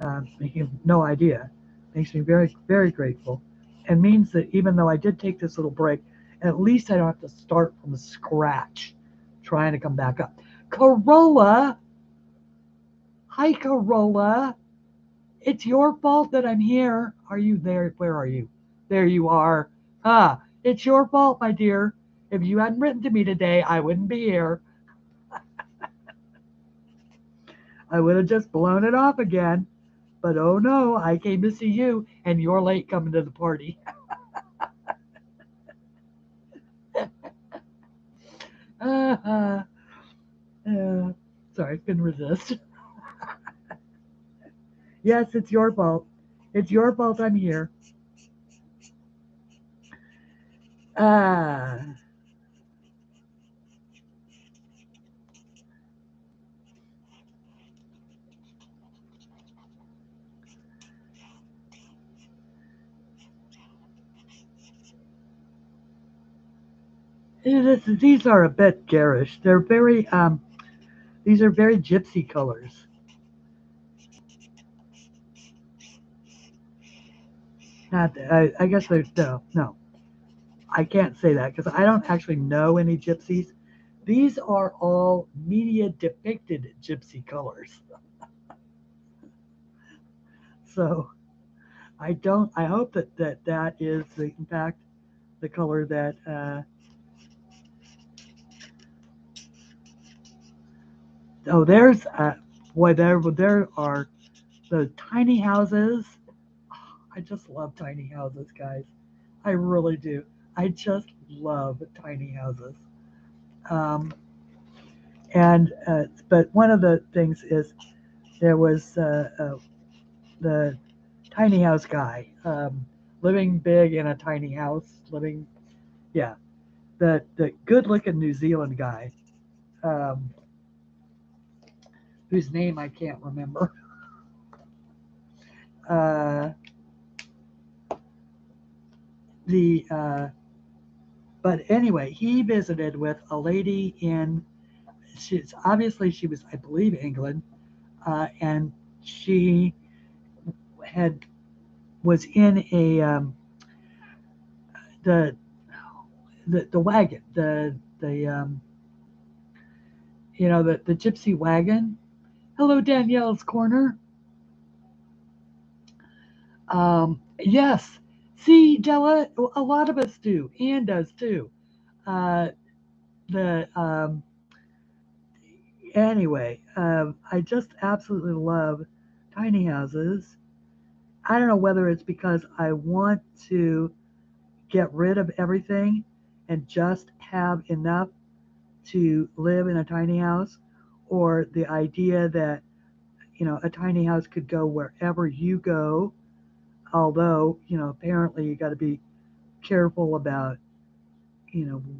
You have no idea. Makes me very, very grateful, and means that even though I did take this little break, at least I don't have to start from scratch trying to come back up. Corolla, hi Corolla. It's your fault that I'm here. Are you there? Where are you? There you are. It's your fault, my dear. If you hadn't written to me today, I wouldn't be here. I would have just blown it off again. But oh no, I came to see you, and you're late coming to the party. uh, sorry, I couldn't resist. Yes, it's your fault. It's your fault I'm here. Ah. These are a bit garish. They're very, these are very gypsy colors. Not, I guess there's, no. I can't say that because I don't actually know any gypsies. These are all media depicted gypsy colors. So I hope that is, in fact, the color that, oh, there's, boy, there are the tiny houses. I just love tiny houses, guys. I really do. I just love tiny houses. Um, but one of the things is there was the tiny house guy, living big in a tiny house, yeah, the good looking New Zealand guy, um, whose name I can't remember. Uh, the But anyway, he visited with a lady in. She was, I believe, England, and she had was in the the wagon, the gypsy wagon. Hello, Danielle's Corner. Yes. See, Della, a lot of us do. Ann does too. Uh, the Anyway, I just absolutely love tiny houses. I don't know whether it's because I want to get rid of everything and just have enough to live in a tiny house, or the idea that a tiny house could go wherever you go. Although apparently you got to be careful about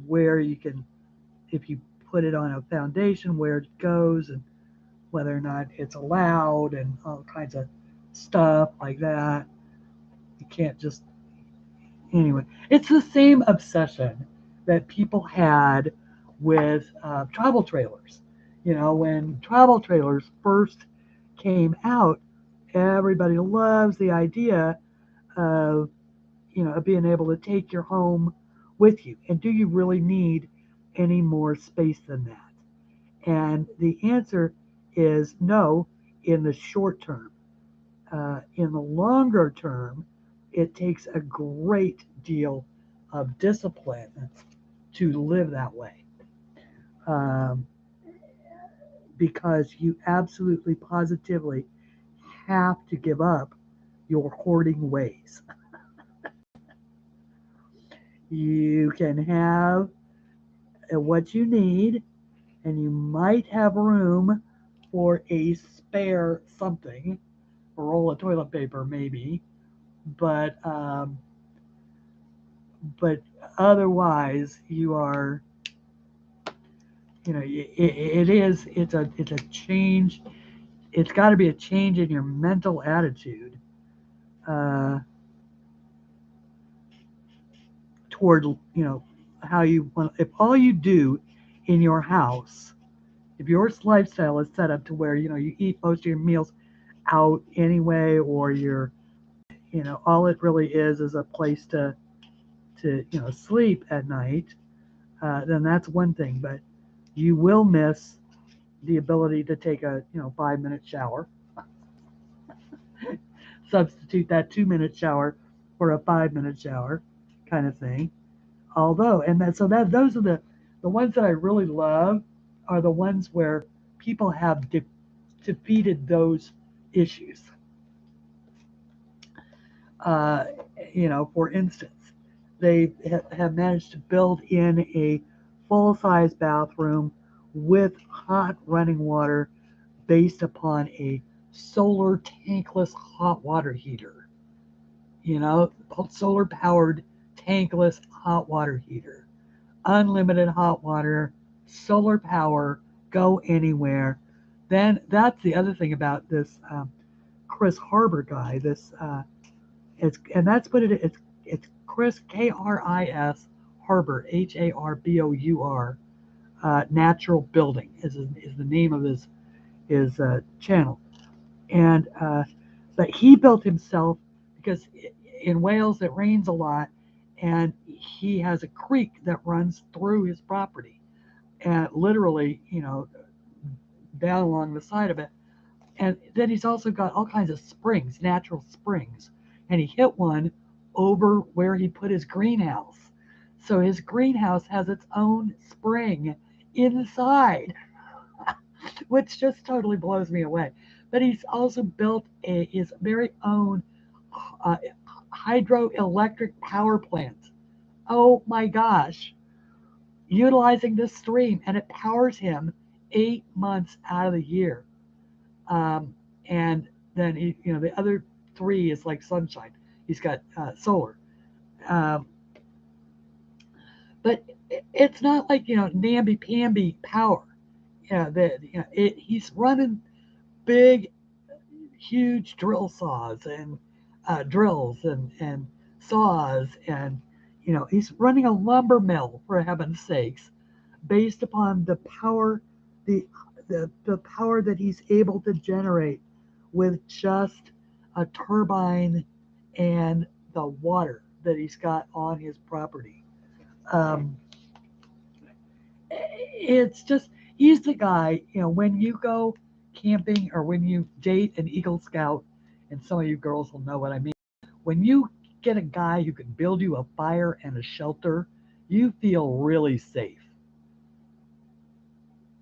where you can, if you put it on a foundation, where it goes and whether or not it's allowed and all kinds of stuff like that. You can't just, anyway. It's the same obsession that people had with travel trailers. When travel trailers first came out, everybody loves the idea of being able to take your home with you. And do you really need any more space than that? And the answer is no in the short term. In the longer term, it takes a great deal of discipline to live that way, um, because you absolutely positively have to give up your hoarding ways. You can have what you need, and you might have room for a spare something, a roll of toilet paper maybe, but but otherwise you are, it's a change. It's got to be a change in your mental attitude uh, toward how you want. If all you do in your house, if your lifestyle is set up to where you eat most of your meals out anyway, or all it really is a place to sleep at night, then that's one thing. But you will miss the ability to take a 5-minute shower. Substitute that 2-minute shower for a 5-minute shower, kind of thing. Although, and that so that those are the ones that I really love, are the ones where people have defeated those issues. Uh, for instance, they have managed to build in a full-size bathroom with hot running water based upon a solar tankless hot water heater. Solar powered tankless hot water heater. Unlimited hot water, solar power, go anywhere. Then that's the other thing about this Chris Harbor guy. And that's what it's Chris Kris Harbor Harbour. Natural Building is the name of his channel. And but he built himself because in Wales it rains a lot, and he has a creek that runs through his property, and literally, down along the side of it. And then he's also got all kinds of springs, natural springs, and he hit one over where he put his greenhouse. So his greenhouse has its own spring inside, which just totally blows me away. But he's also built his very own uh, hydroelectric power plant. Oh my gosh, utilizing this stream, and it powers him 8 months out of the year. And then the other three is like sunshine. He's got solar, um, but it's not like namby-pamby power. He's running big, huge drill saws and drills and saws, and he's running a lumber mill, for heaven's sakes, based upon the the power that he's able to generate with just a turbine and the water. that he's got on his property. Um, it's just, he's the guy, when you go camping or when you date an Eagle Scout, and some of you girls will know what I mean. When you get a guy who can build you a fire and a shelter, you feel really safe.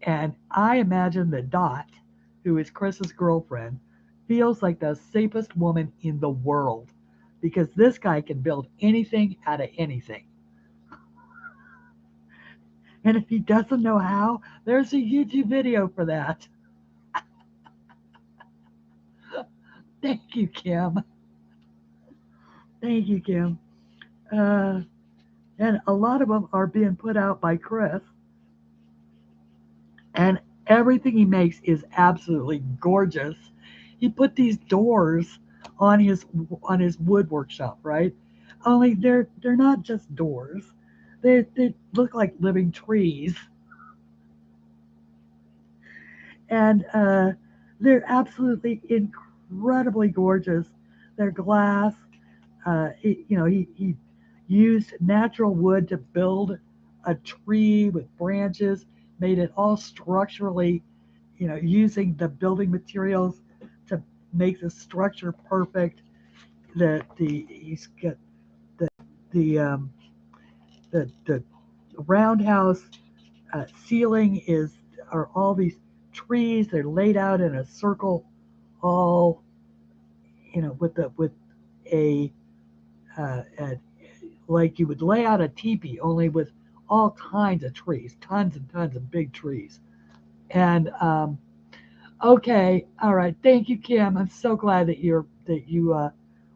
And I imagine that Dot, who is Chris's girlfriend, feels like the safest woman in the world because this guy can build anything out of anything. And if he doesn't know how, there's a YouTube video for that. Thank you, Kim. Thank you, Kim. Uh, and a lot of them are being put out by Chris. And everything he makes is absolutely gorgeous. He put these doors on his wood workshop, right? Only they're not just doors. They look like living trees, and they're absolutely incredibly gorgeous. They're glass. He used natural wood to build a tree with branches, made it all structurally, using the building materials to make the structure perfect. He's got the the um, the roundhouse ceiling are all these trees. They're laid out in a circle, all with a, a like you would lay out a teepee, only with all kinds of trees, tons and tons of big trees. And okay, all right, thank you, Kim. I'm so glad that you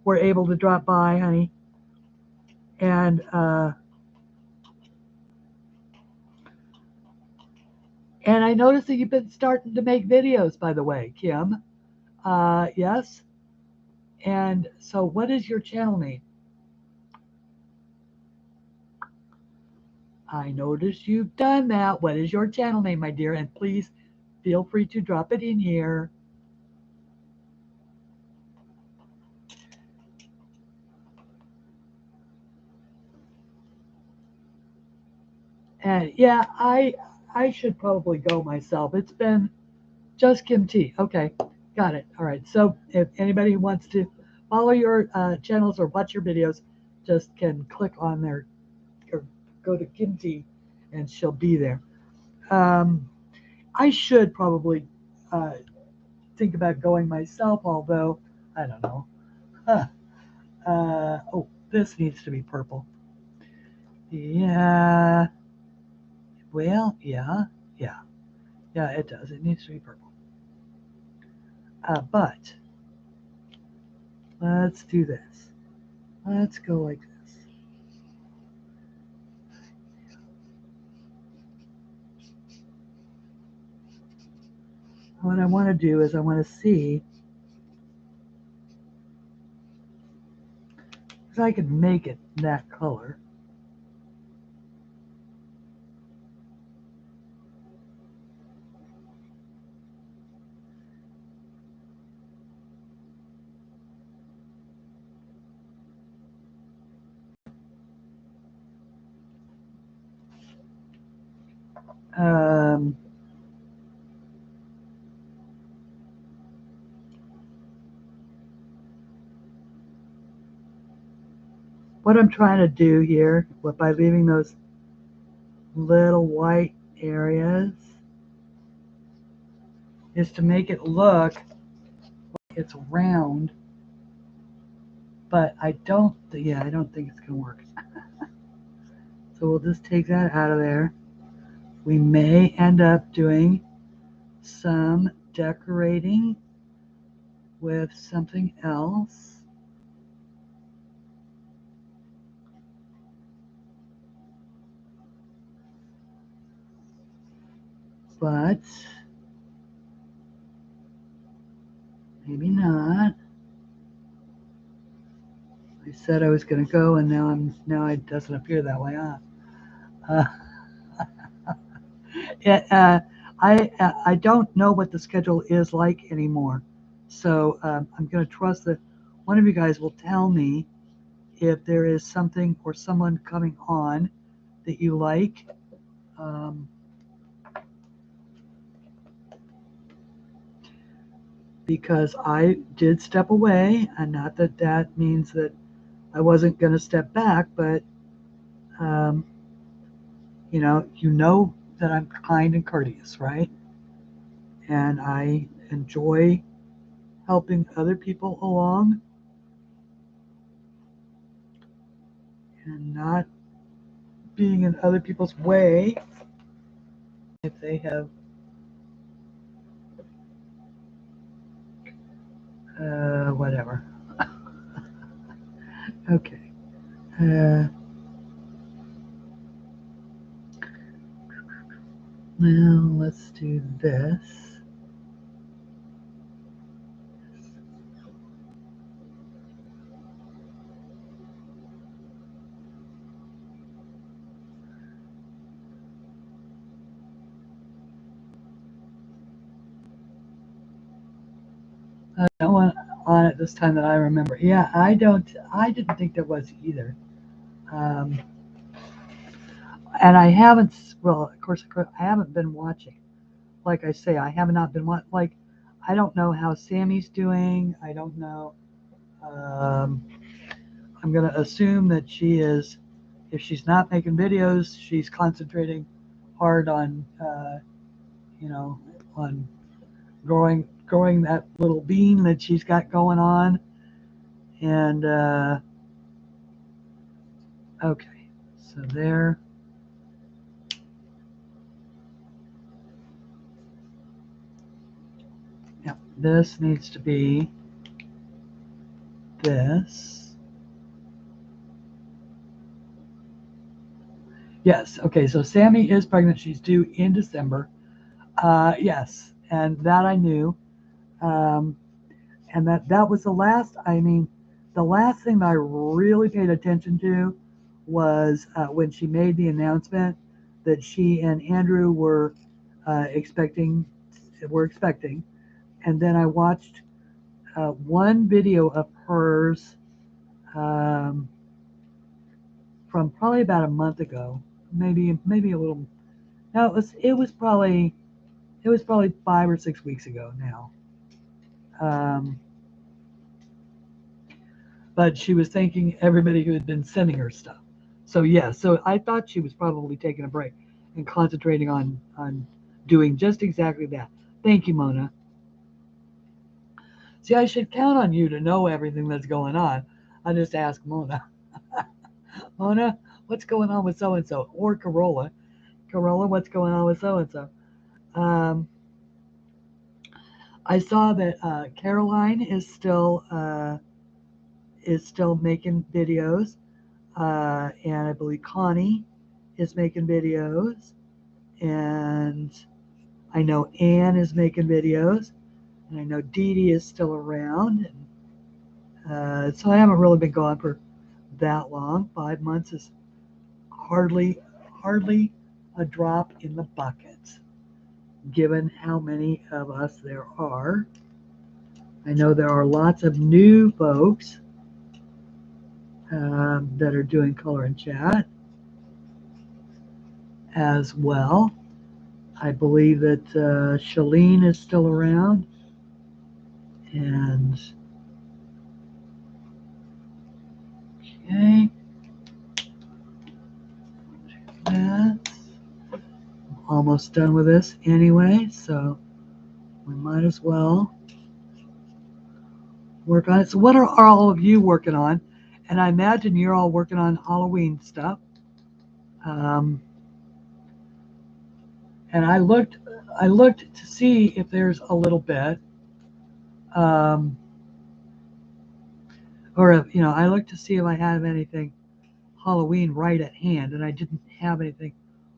were able to drop by, honey. And and I noticed that you've been starting to make videos, by the way, Kim. Yes. And so, what is your channel name? I noticed you've done that. What is your channel name, my dear? And please feel free to drop it in here. And yeah, I should probably go myself. It's been just Kim T. Okay, got it. All right. So if anybody wants to follow your channels or watch your videos, just can click on there or go to Kim T, and she'll be there. Um, I should probably think about going myself, although I don't know. Huh. Oh, this needs to be purple. Yeah. Well, yeah, yeah, yeah. It does. It needs to be purple. But let's do this. Let's go like this. What I want to do is I want to see if I can make it that color. Um, what I'm trying to do here, by leaving those little white areas, is to make it look like it's round. But I don't think it's gonna work. So we'll just take that out of there. We may end up doing some decorating with something else. But maybe not. I said I was going to go, and now it doesn't appear that way. Uh, it, I don't know what the schedule is like anymore, so I'm going to trust that one of you guys will tell me if there is something or someone coming on that you like. Because I did step away, and not that that means that I wasn't going to step back, but um, you know that I'm kind and courteous, right? And I enjoy helping other people along and not being in other people's way if they have whatever. Okay. Now let's do this. No one on it this time that I remember. Yeah, I didn't think there was either. Um, and I haven't, well, of course, I haven't been watching. Like I say, I have not been watching. Like, I don't know how Sammy's doing. I don't know. Um, I'm going to assume that she is, if she's not making videos, she's concentrating hard on, on growing that little bean that she's got going on. And okay, so there. Yeah, this needs to be this. Yes, okay, so Sammy is pregnant. She's due in December. Yes, and that I knew. Um, and that was the last thing that I really paid attention to was when she made the announcement that she and Andrew expecting, were expecting. And then I watched one video of hers um, from probably about a month ago, maybe a little. No, it was probably 5 or 6 weeks ago now. Um, but she was thanking everybody who had been sending her stuff. So yeah, so I thought she was probably taking a break and concentrating on doing just exactly that. Thank you, Mona. See, I should count on you to know everything that's going on. I just ask Mona. Mona, what's going on with so and so? Or Corolla. Corolla, what's going on with so and so? I saw that Caroline is still making videos, and I believe Connie is making videos, and I know Anne is making videos, and I know Dee Dee is still around. And, so I haven't really been gone for that long. 5 months is hardly a drop in the bucket, given how many of us there are. I know there are lots of new folks that are doing color and chat as well. I believe that Shalene is still around, and okay, that's almost done with this anyway, so we might as well work on it. So what are all of you working on? And I imagine you're all working on Halloween stuff. Um, and I looked to see if there's a little bit, um, or if, I looked to see if I have anything Halloween right at hand, and I didn't have anything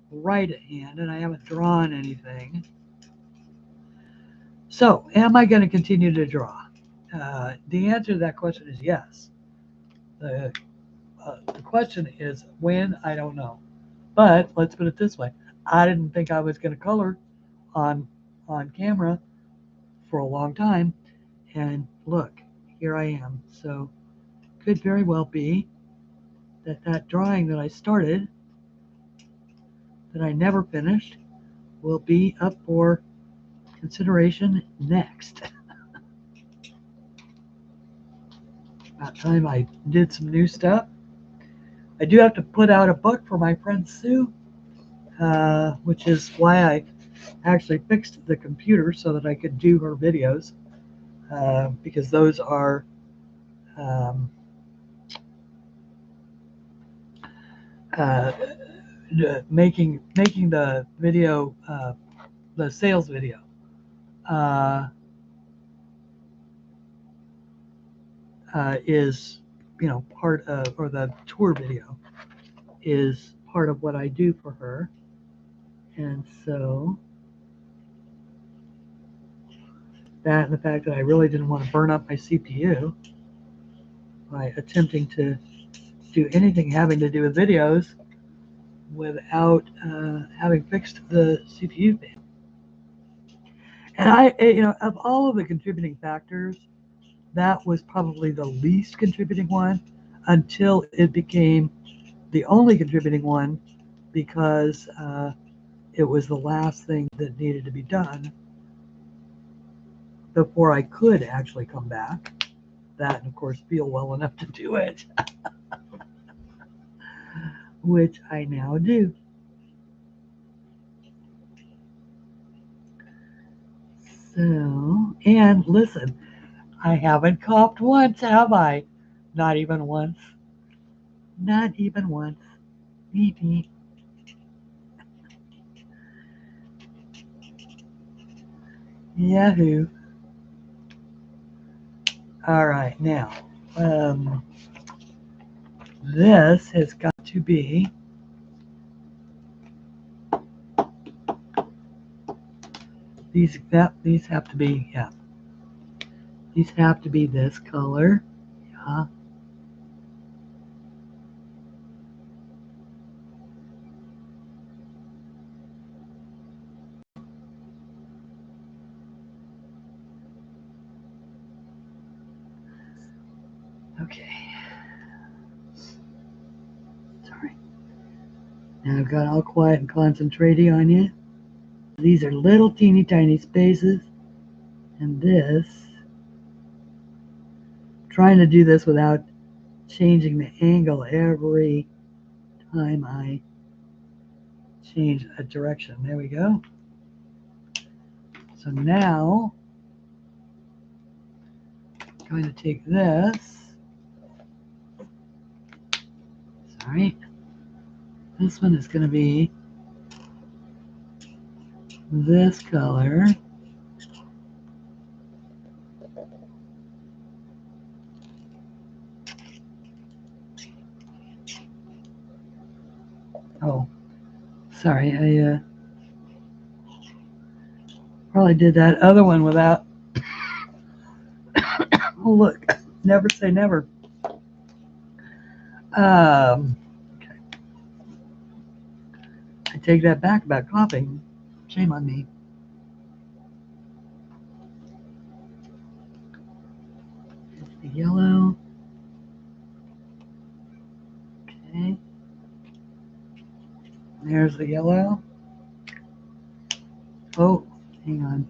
right at hand, and I haven't drawn anything. So, am I going to continue to draw? The answer to that question is yes. The question is when, I don't know. But let's put it this way: I didn't think I was going to color on camera for a long time, and look, here I am. So, could very well be that drawing that I started, that I never finished, will be up for consideration next. About time I did some new stuff. I do have to put out a book for my friend Sue, which is why I actually fixed the computer so that I could do her videos, because those are making the video, the sales video, is, part of, or the tour video is part of what I do for her. And so that, and the fact that I really didn't want to burn up my CPU by attempting to do anything having to do with videos without having fixed the CPU fan. And of all of the contributing factors, that was probably the least contributing one until it became the only contributing one, because it was the last thing that needed to be done before I could actually come back. That, and of course, feel well enough to do it, which I now do. So, and listen, I haven't coughed once, have I? Not even once. Not even once. Maybe. Yahoo. All right, now, this has got to be these have to be, yeah. These have to be this color. Yeah. Okay. Sorry. Now I've got all quiet and concentrating on you. These are little teeny tiny spaces. And this, trying to do this without changing the angle every time I change a direction. There we go. So now I'm going to take this. Sorry. This one is going to be this color. Oh, sorry. I probably did that other one without. Oh, look. Never say never. Okay. I take that back about coughing. Shame on me. Here's the yellow. Okay. There's the yellow. Oh, hang on.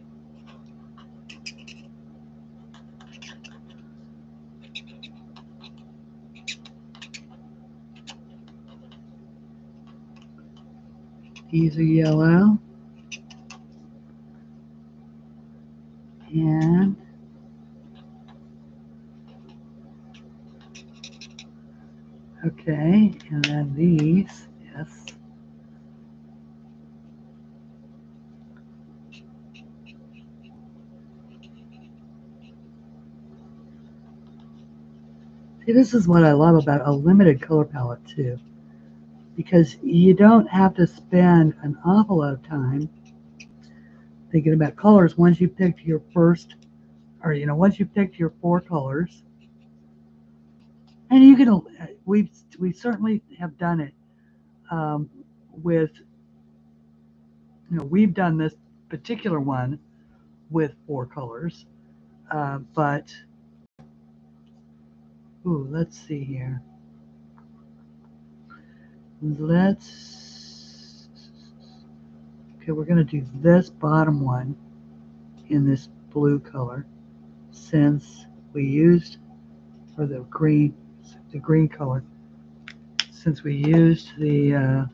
These are yellow. And okay, and then these, yes. See, this is what I love about a limited color palette too, because you don't have to spend an awful lot of time thinking about colors once you picked your first, or once you picked your 4 colors. And you can, we certainly have done it with, we've done this particular one with 4 colors, but ooh, let's see here. Okay, we're going to do this bottom one in this blue color since we used, or the green color, since we used the,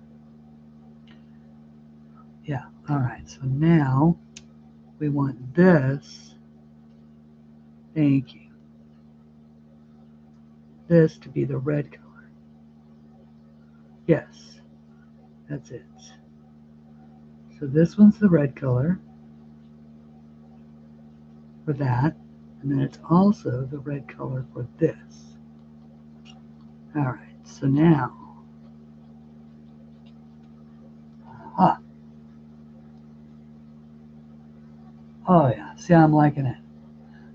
yeah, all right, so now we want this, thank you, this to be the red color. Yes, that's it. So this one's the red color for that, and then it's also the red color for this. All right, so now, oh yeah, see, I'm liking it.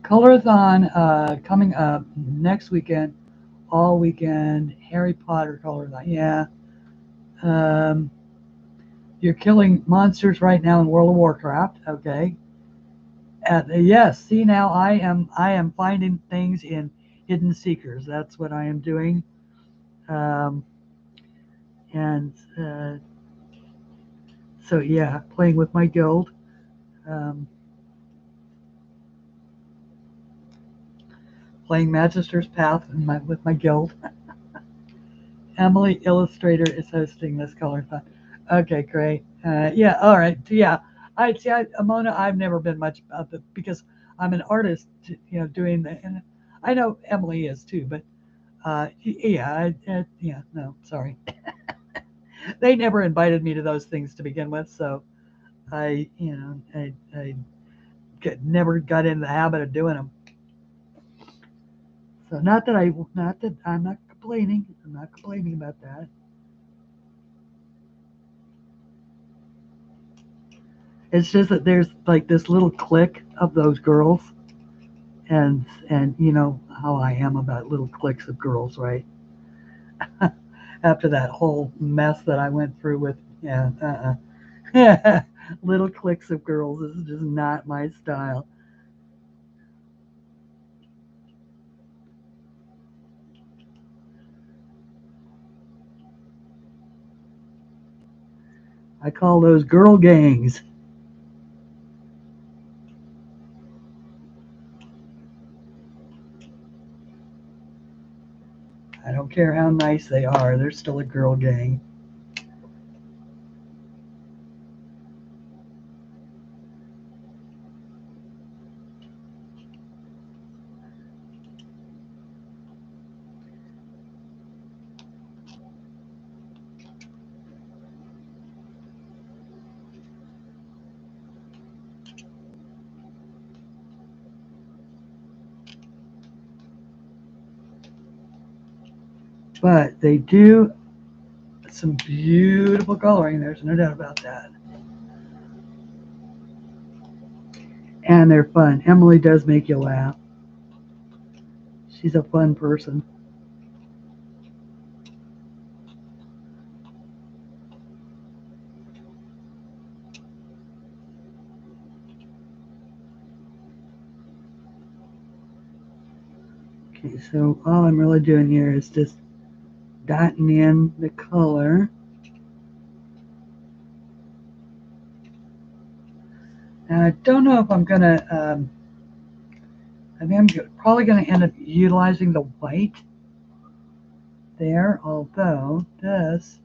Colorathon coming up next weekend, all weekend. Harry Potter Colorathon, yeah. You're killing monsters right now in World of Warcraft, okay? Yes, see now I am finding things in Hidden Seekers. That's what I am doing, um, and so yeah, playing with my guild. Um, Playing Magister's Path with my guild. Emily Illustrator is hosting this colorathon. Okay, great. Yeah, all right. Yeah, Mona, I've never been much about the because I'm an artist, doing the, and I know Emily is too, but yeah, yeah, no, sorry. They never invited me to those things to begin with, so I never got in the habit of doing them. So not that I'm not complaining. I'm not complaining about that. It's just that there's like this little clique of those girls, and you know how I am about little cliques of girls, right? After that whole mess that I went through with, yeah, little cliques of girls is just not my style. I call those girl gangs. I don't care how nice they are, they're still a girl gang. But they do some beautiful coloring, there's no doubt about that. And they're fun. Emily does make you laugh. She's a fun person. Okay, so all I'm really doing here is just dotting in the color. And I don't know if I'm gonna, I think I'm probably gonna end up utilizing the white there, although this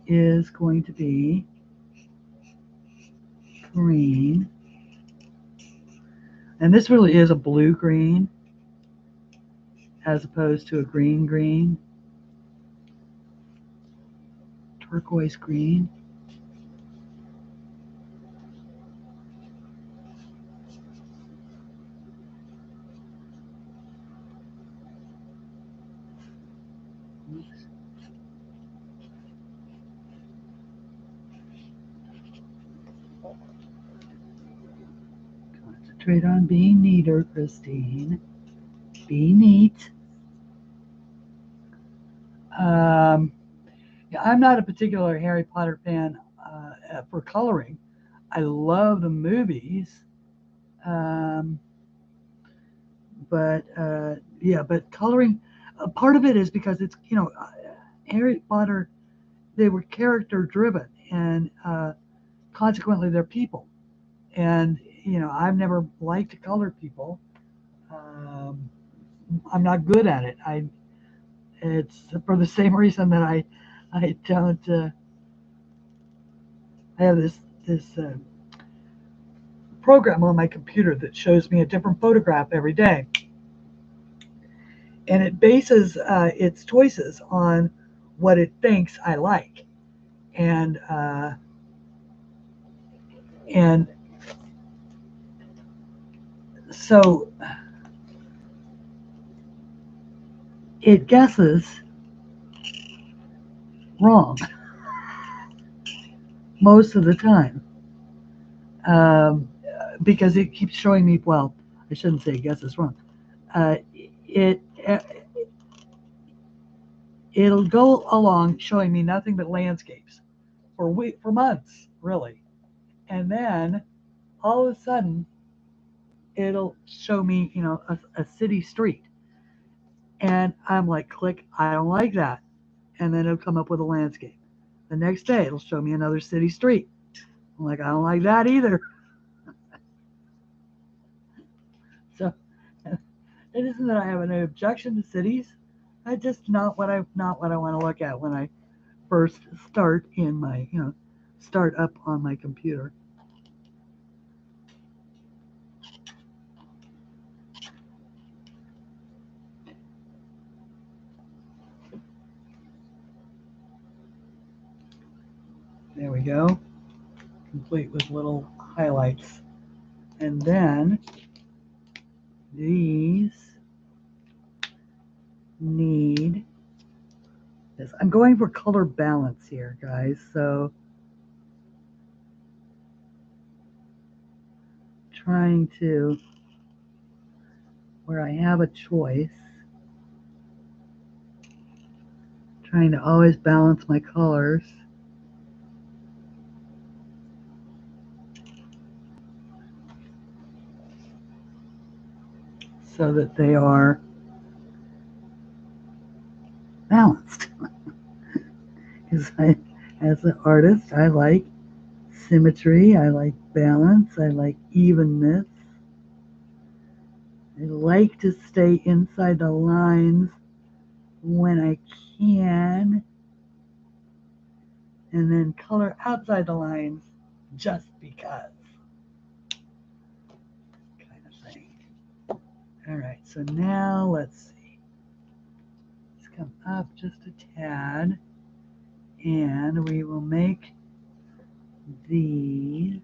is going to be green. And this really is a blue green as opposed to a green green, turquoise green. Concentrate on being neater, Christine. Be neat. Yeah, I'm not a particular Harry Potter fan for coloring. I love the movies, um, but yeah, but coloring. Part of it is because it's Harry Potter they were character driven, and consequently they're people. And I've never liked to color people. Um, I'm not good at it. It's for the same reason that I don't. I have this program on my computer that shows me a different photograph every day, and it bases its choices on what it thinks I like, and and so it guesses wrong most of the time, um, because it keeps showing me. Well, I shouldn't say it guesses wrong. Uh, it it'll go along showing me nothing but landscapes for months, really, and then all of a sudden it'll show me, a city street, and I'm like, click, I don't like that, and then it'll come up with a landscape. The next day it'll show me another city street. I'm like, I don't like that either. So it isn't that I have an objection to cities. I just not what I want to look at when I first start in my start up on my computer. There we go, complete with little highlights. And then these need this. I'm going for color balance here, guys. So trying to, where I have a choice, trying to always balance my colors so that they are balanced. Because as an artist, I like symmetry, I like balance, I like evenness. I like to stay inside the lines when I can, and then color outside the lines just because, kind of thing. All right, so now let's see. Let's come up just a tad, and we will make these.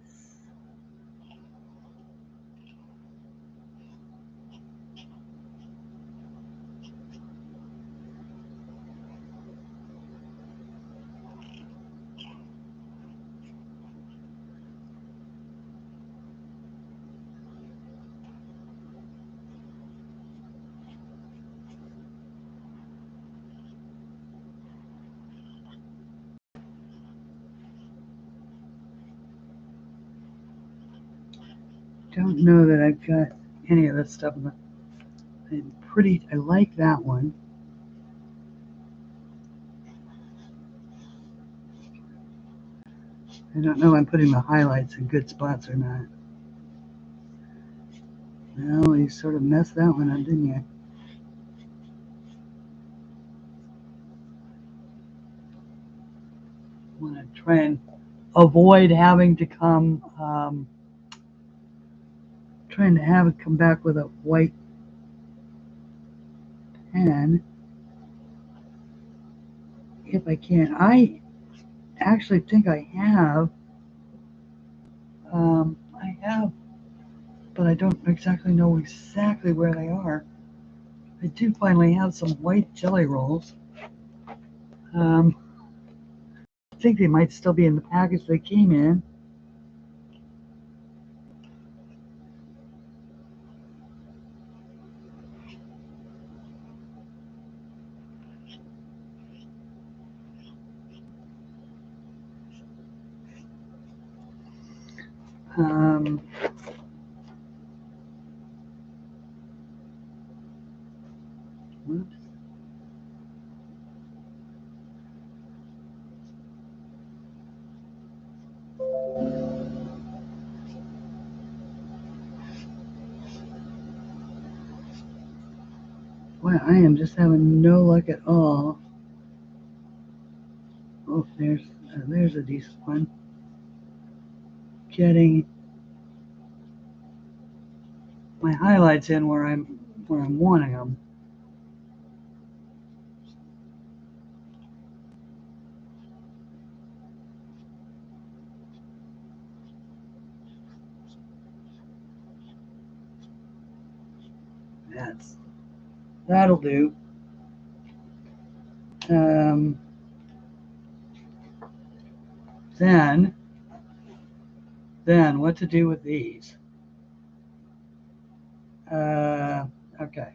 Don't know that I've got any of this stuff. I like that one. I don't know if I'm putting the highlights in good spots or not. Well, you sort of messed that one up, didn't you? I want to try and avoid having to trying to have it come back with a white pen if I can. I actually think I have, but I don't exactly know exactly where they are. I do finally have some white jelly rolls. I think they might still be in the package they came in. Um, whoops. Boy, I am just having no luck at all. Oh, there's a decent one. Getting my highlights in where I'm wanting them. That'll do. Then what to do with these? Okay.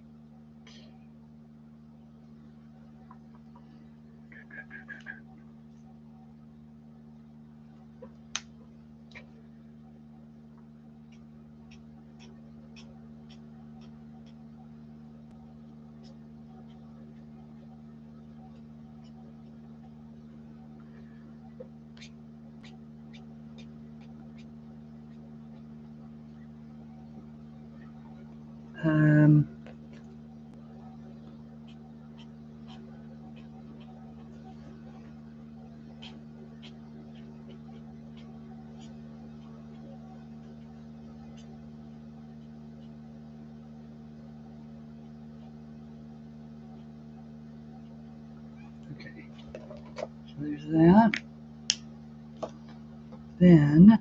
Okay, so there's that. Then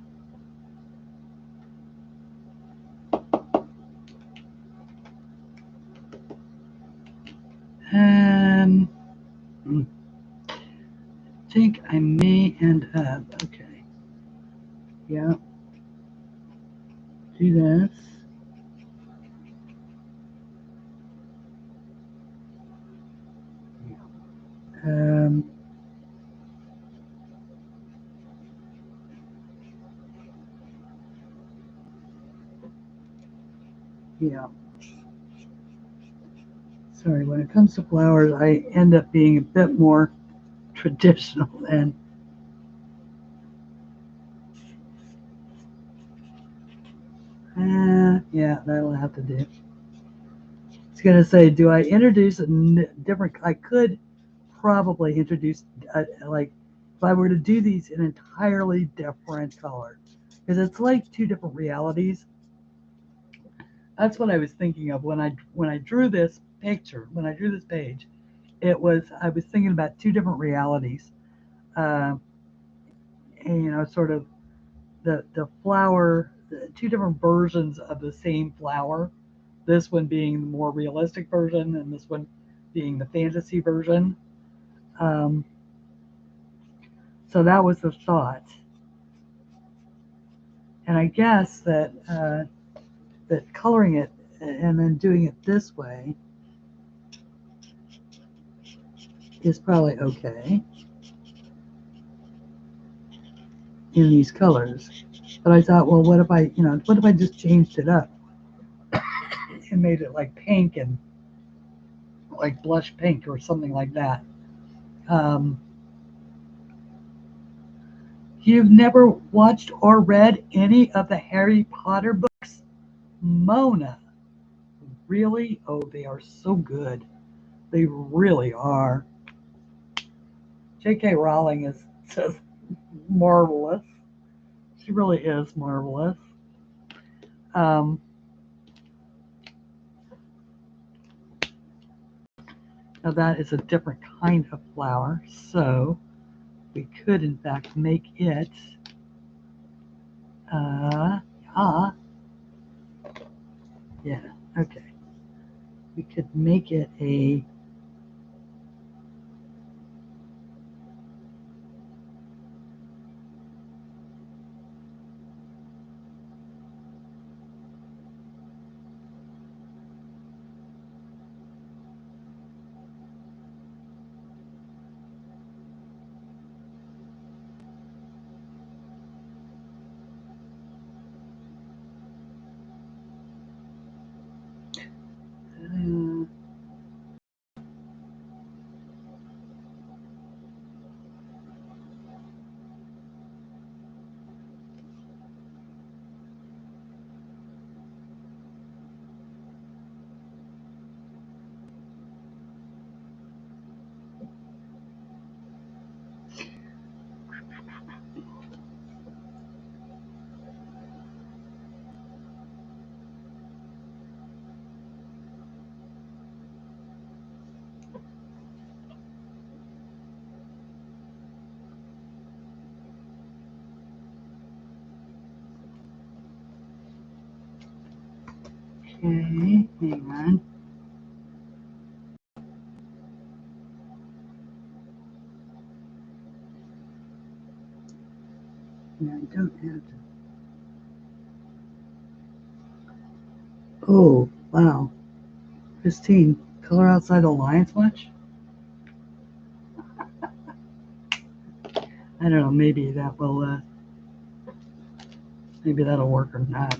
I think I may end up, okay, yeah, do this. Yeah. Sorry, when it comes to flowers, I end up being a bit more traditional and yeah, that'll have to do. I was going to say, do I introduce a different, I could probably introduce, like, if I were to do these in entirely different color, because it's like two different realities. That's what I was thinking of when I drew this picture, when I drew this page. I was thinking about two different realities, and sort of the flower, two different versions of the same flower. This one being the more realistic version, and this one being the fantasy version. So that was the thought, and I guess that coloring it and then doing it this way is probably okay in these colors. But I thought, well, what if I just changed it up and made it like pink and like blush pink or something like that. You've never watched or read any of the Harry Potter books? Mona. Really? Oh, they are so good. They really are. J.K. Rowling is just marvelous. She really is marvelous. Now that is a different kind of flower, so we could in fact make it yeah, okay. We could make it a Okay, hang on. Yeah, I don't have to. Oh, wow. Christine, color outside the lines much? I don't know, maybe that will, maybe that'll work or not.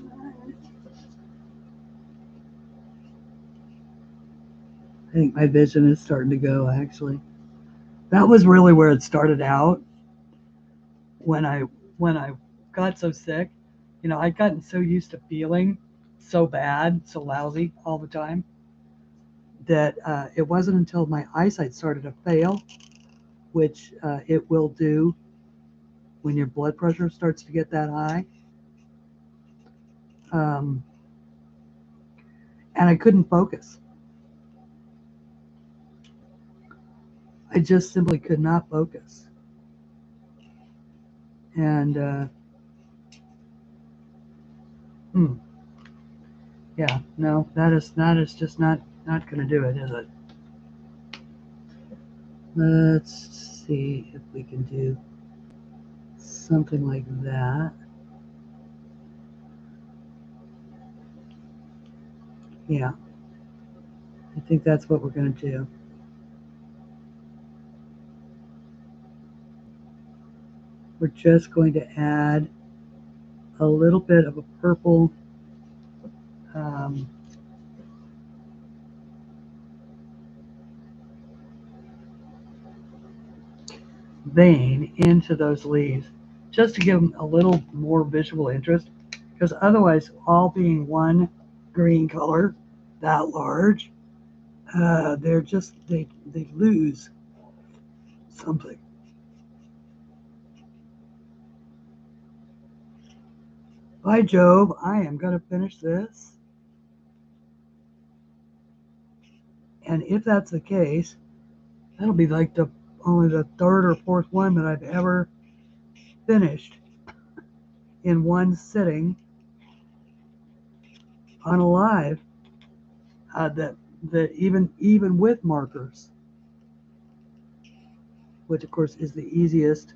I think my vision is starting to go, actually. That was really where it started out when I got so sick. You know, I'd gotten so used to feeling so bad, so lousy all the time that it wasn't until my eyesight started to fail, which it will do when your blood pressure starts to get that high. Um, and I couldn't focus. I just simply could not focus. And yeah, no, that is just not going to do it, is it? Let's see if we can do something like that. Yeah, I think that's what we're going to do. We're just going to add a little bit of a purple vein into those leaves just to give them a little more visual interest, because otherwise, all being one green color that large, they're just they lose something. By Jove, I am going to finish this. And if that's the case, that'll be like only the third or fourth one that I've ever finished in one sitting on a live, that even with markers, which of course is the easiest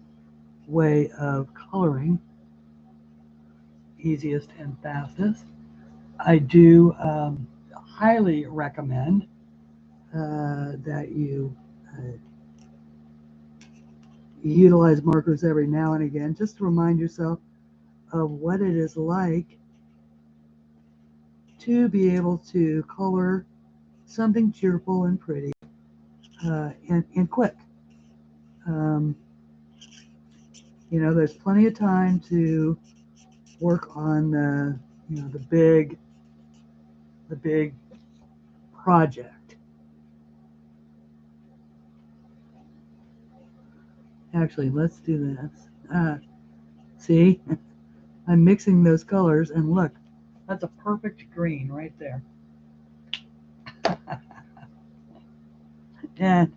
way of coloring, easiest and fastest. I do highly recommend that you utilize markers every now and again, just to remind yourself of what it is like to be able to color something cheerful and pretty and quick. You know, there's plenty of time to work on the big project. Actually, let's do this. See, I'm mixing those colors, and look, that's a perfect green right there. And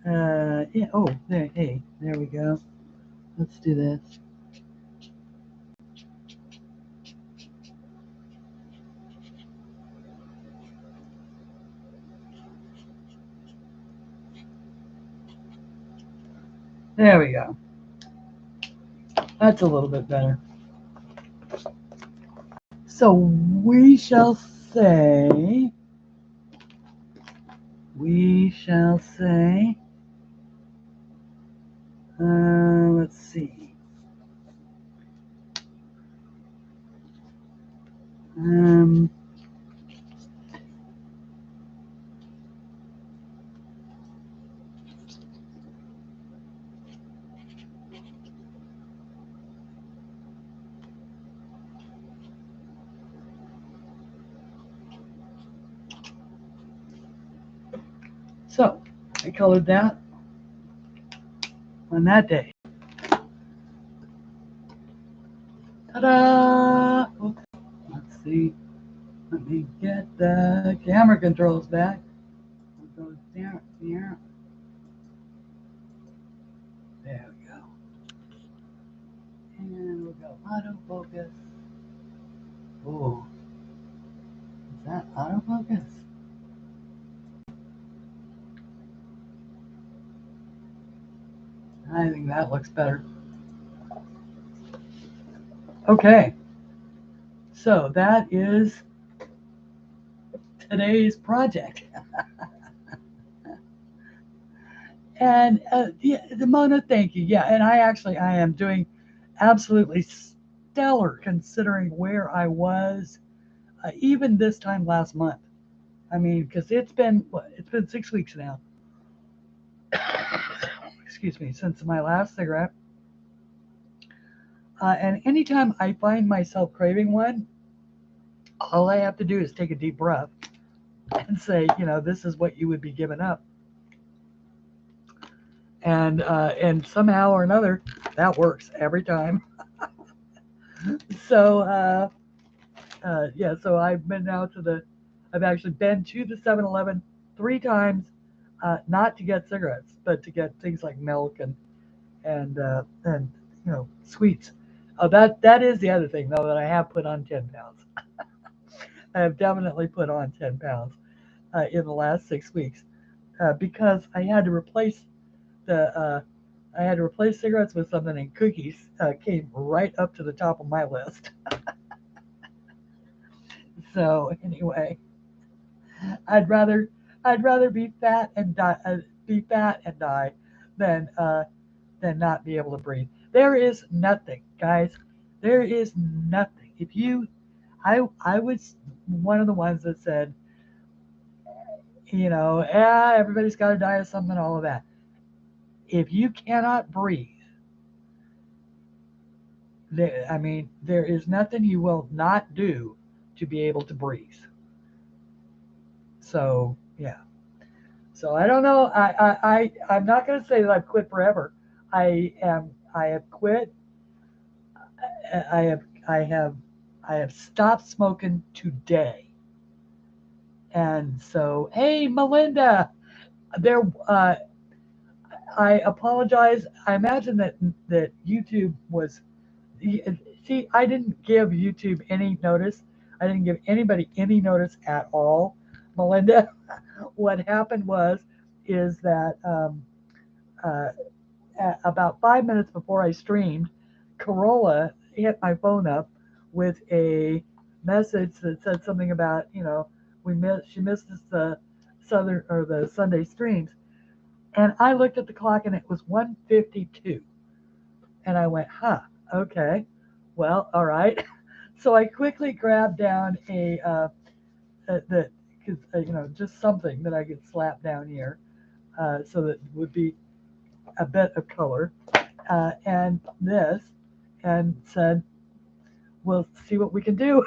yeah, oh, there, hey, there we go. Let's do this. There we go. That's a little bit better. So we shall say, let's see. So I colored that on that day. Ta-da! Okay. Let's see. Let me get the camera controls back. We'll go there, there. There we go. And we'll go autofocus. Oh, that autofocus? I think that looks better. Okay, so that is today's project. And yeah, Mona, thank you. Yeah, and I am doing absolutely stellar considering where I was even this time last month. I mean, because it's been 6 weeks now. Excuse me, since my last cigarette. And anytime I find myself craving one, all I have to do is take a deep breath and say, this is what you would be giving up. And somehow or another, that works every time. So yeah, so I've actually been to the 7-Eleven 3 times, not to get cigarettes, but to get things like milk and sweets. That is the other thing though, that I have put on 10 pounds. I have definitely put on 10 pounds in the last 6 weeks because I had to replace cigarettes with something, and cookies came right up to the top of my list. So anyway, I'd rather be fat and die than not be able to breathe. There is nothing, guys. There is nothing. I was one of the ones that said, everybody's got to die of something, all of that. If you cannot breathe, there is nothing you will not do to be able to breathe. So yeah. So I don't know. I'm not going to say that I've quit forever. I have quit. I have stopped smoking today. And so, hey, Melinda, there. I apologize. I imagine that YouTube was. See, I didn't give YouTube any notice. I didn't give anybody any notice at all, Melinda. What happened is that about 5 minutes before I streamed, Corolla hit my phone up with a message that said something about, she missed the Sunday streams, and I looked at the clock and it was 1:52, and I went, okay, well, all right. So I quickly grabbed down just something that I could slap down here, so that it would be a bit of color, and this, and said, we'll see what we can do.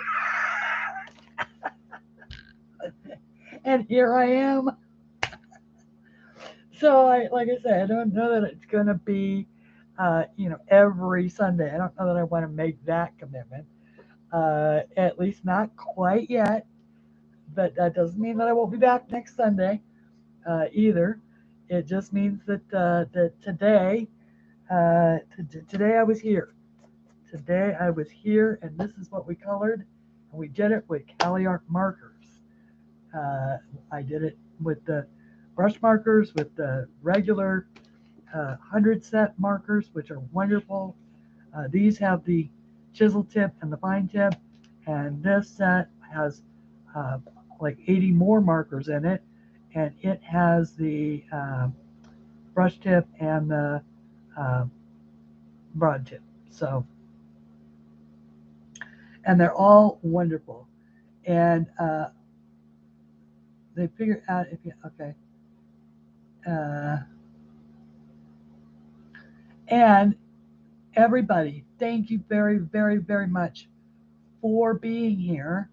And here I am. So like I said, I don't know that it's going to be, every Sunday. I don't know that I want to make that commitment, at least not quite yet. But that doesn't mean that I won't be back next Sunday either. It just means that today I was here. Today I was here, and this is what we colored, and we did it with CalArt markers. I did it with the brush markers, with the regular 100 set markers, which are wonderful. These have the chisel tip and the fine tip, and this set has like 80 more markers in it, and it has the brush tip and the broad tip. So, and they're all wonderful, and they figure out okay. And everybody, thank you very, very, very much for being here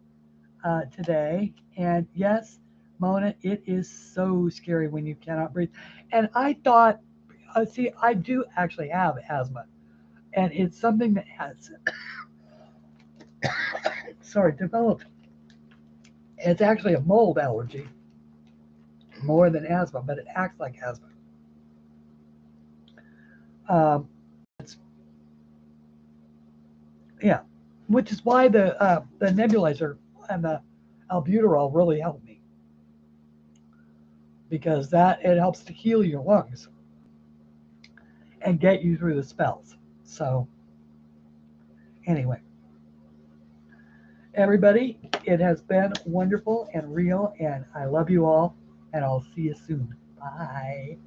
today. And yes, Mona, it is so scary when you cannot breathe. And I thought, see, I do actually have asthma, and it's something that has, developed. It's actually a mold allergy more than asthma, but it acts like asthma. Yeah, which is why the nebulizer and the albuterol really helped me because that it helps to heal your lungs and get you through the spells. So anyway, everybody, it has been wonderful and real, and I love you all, and I'll see you soon. Bye.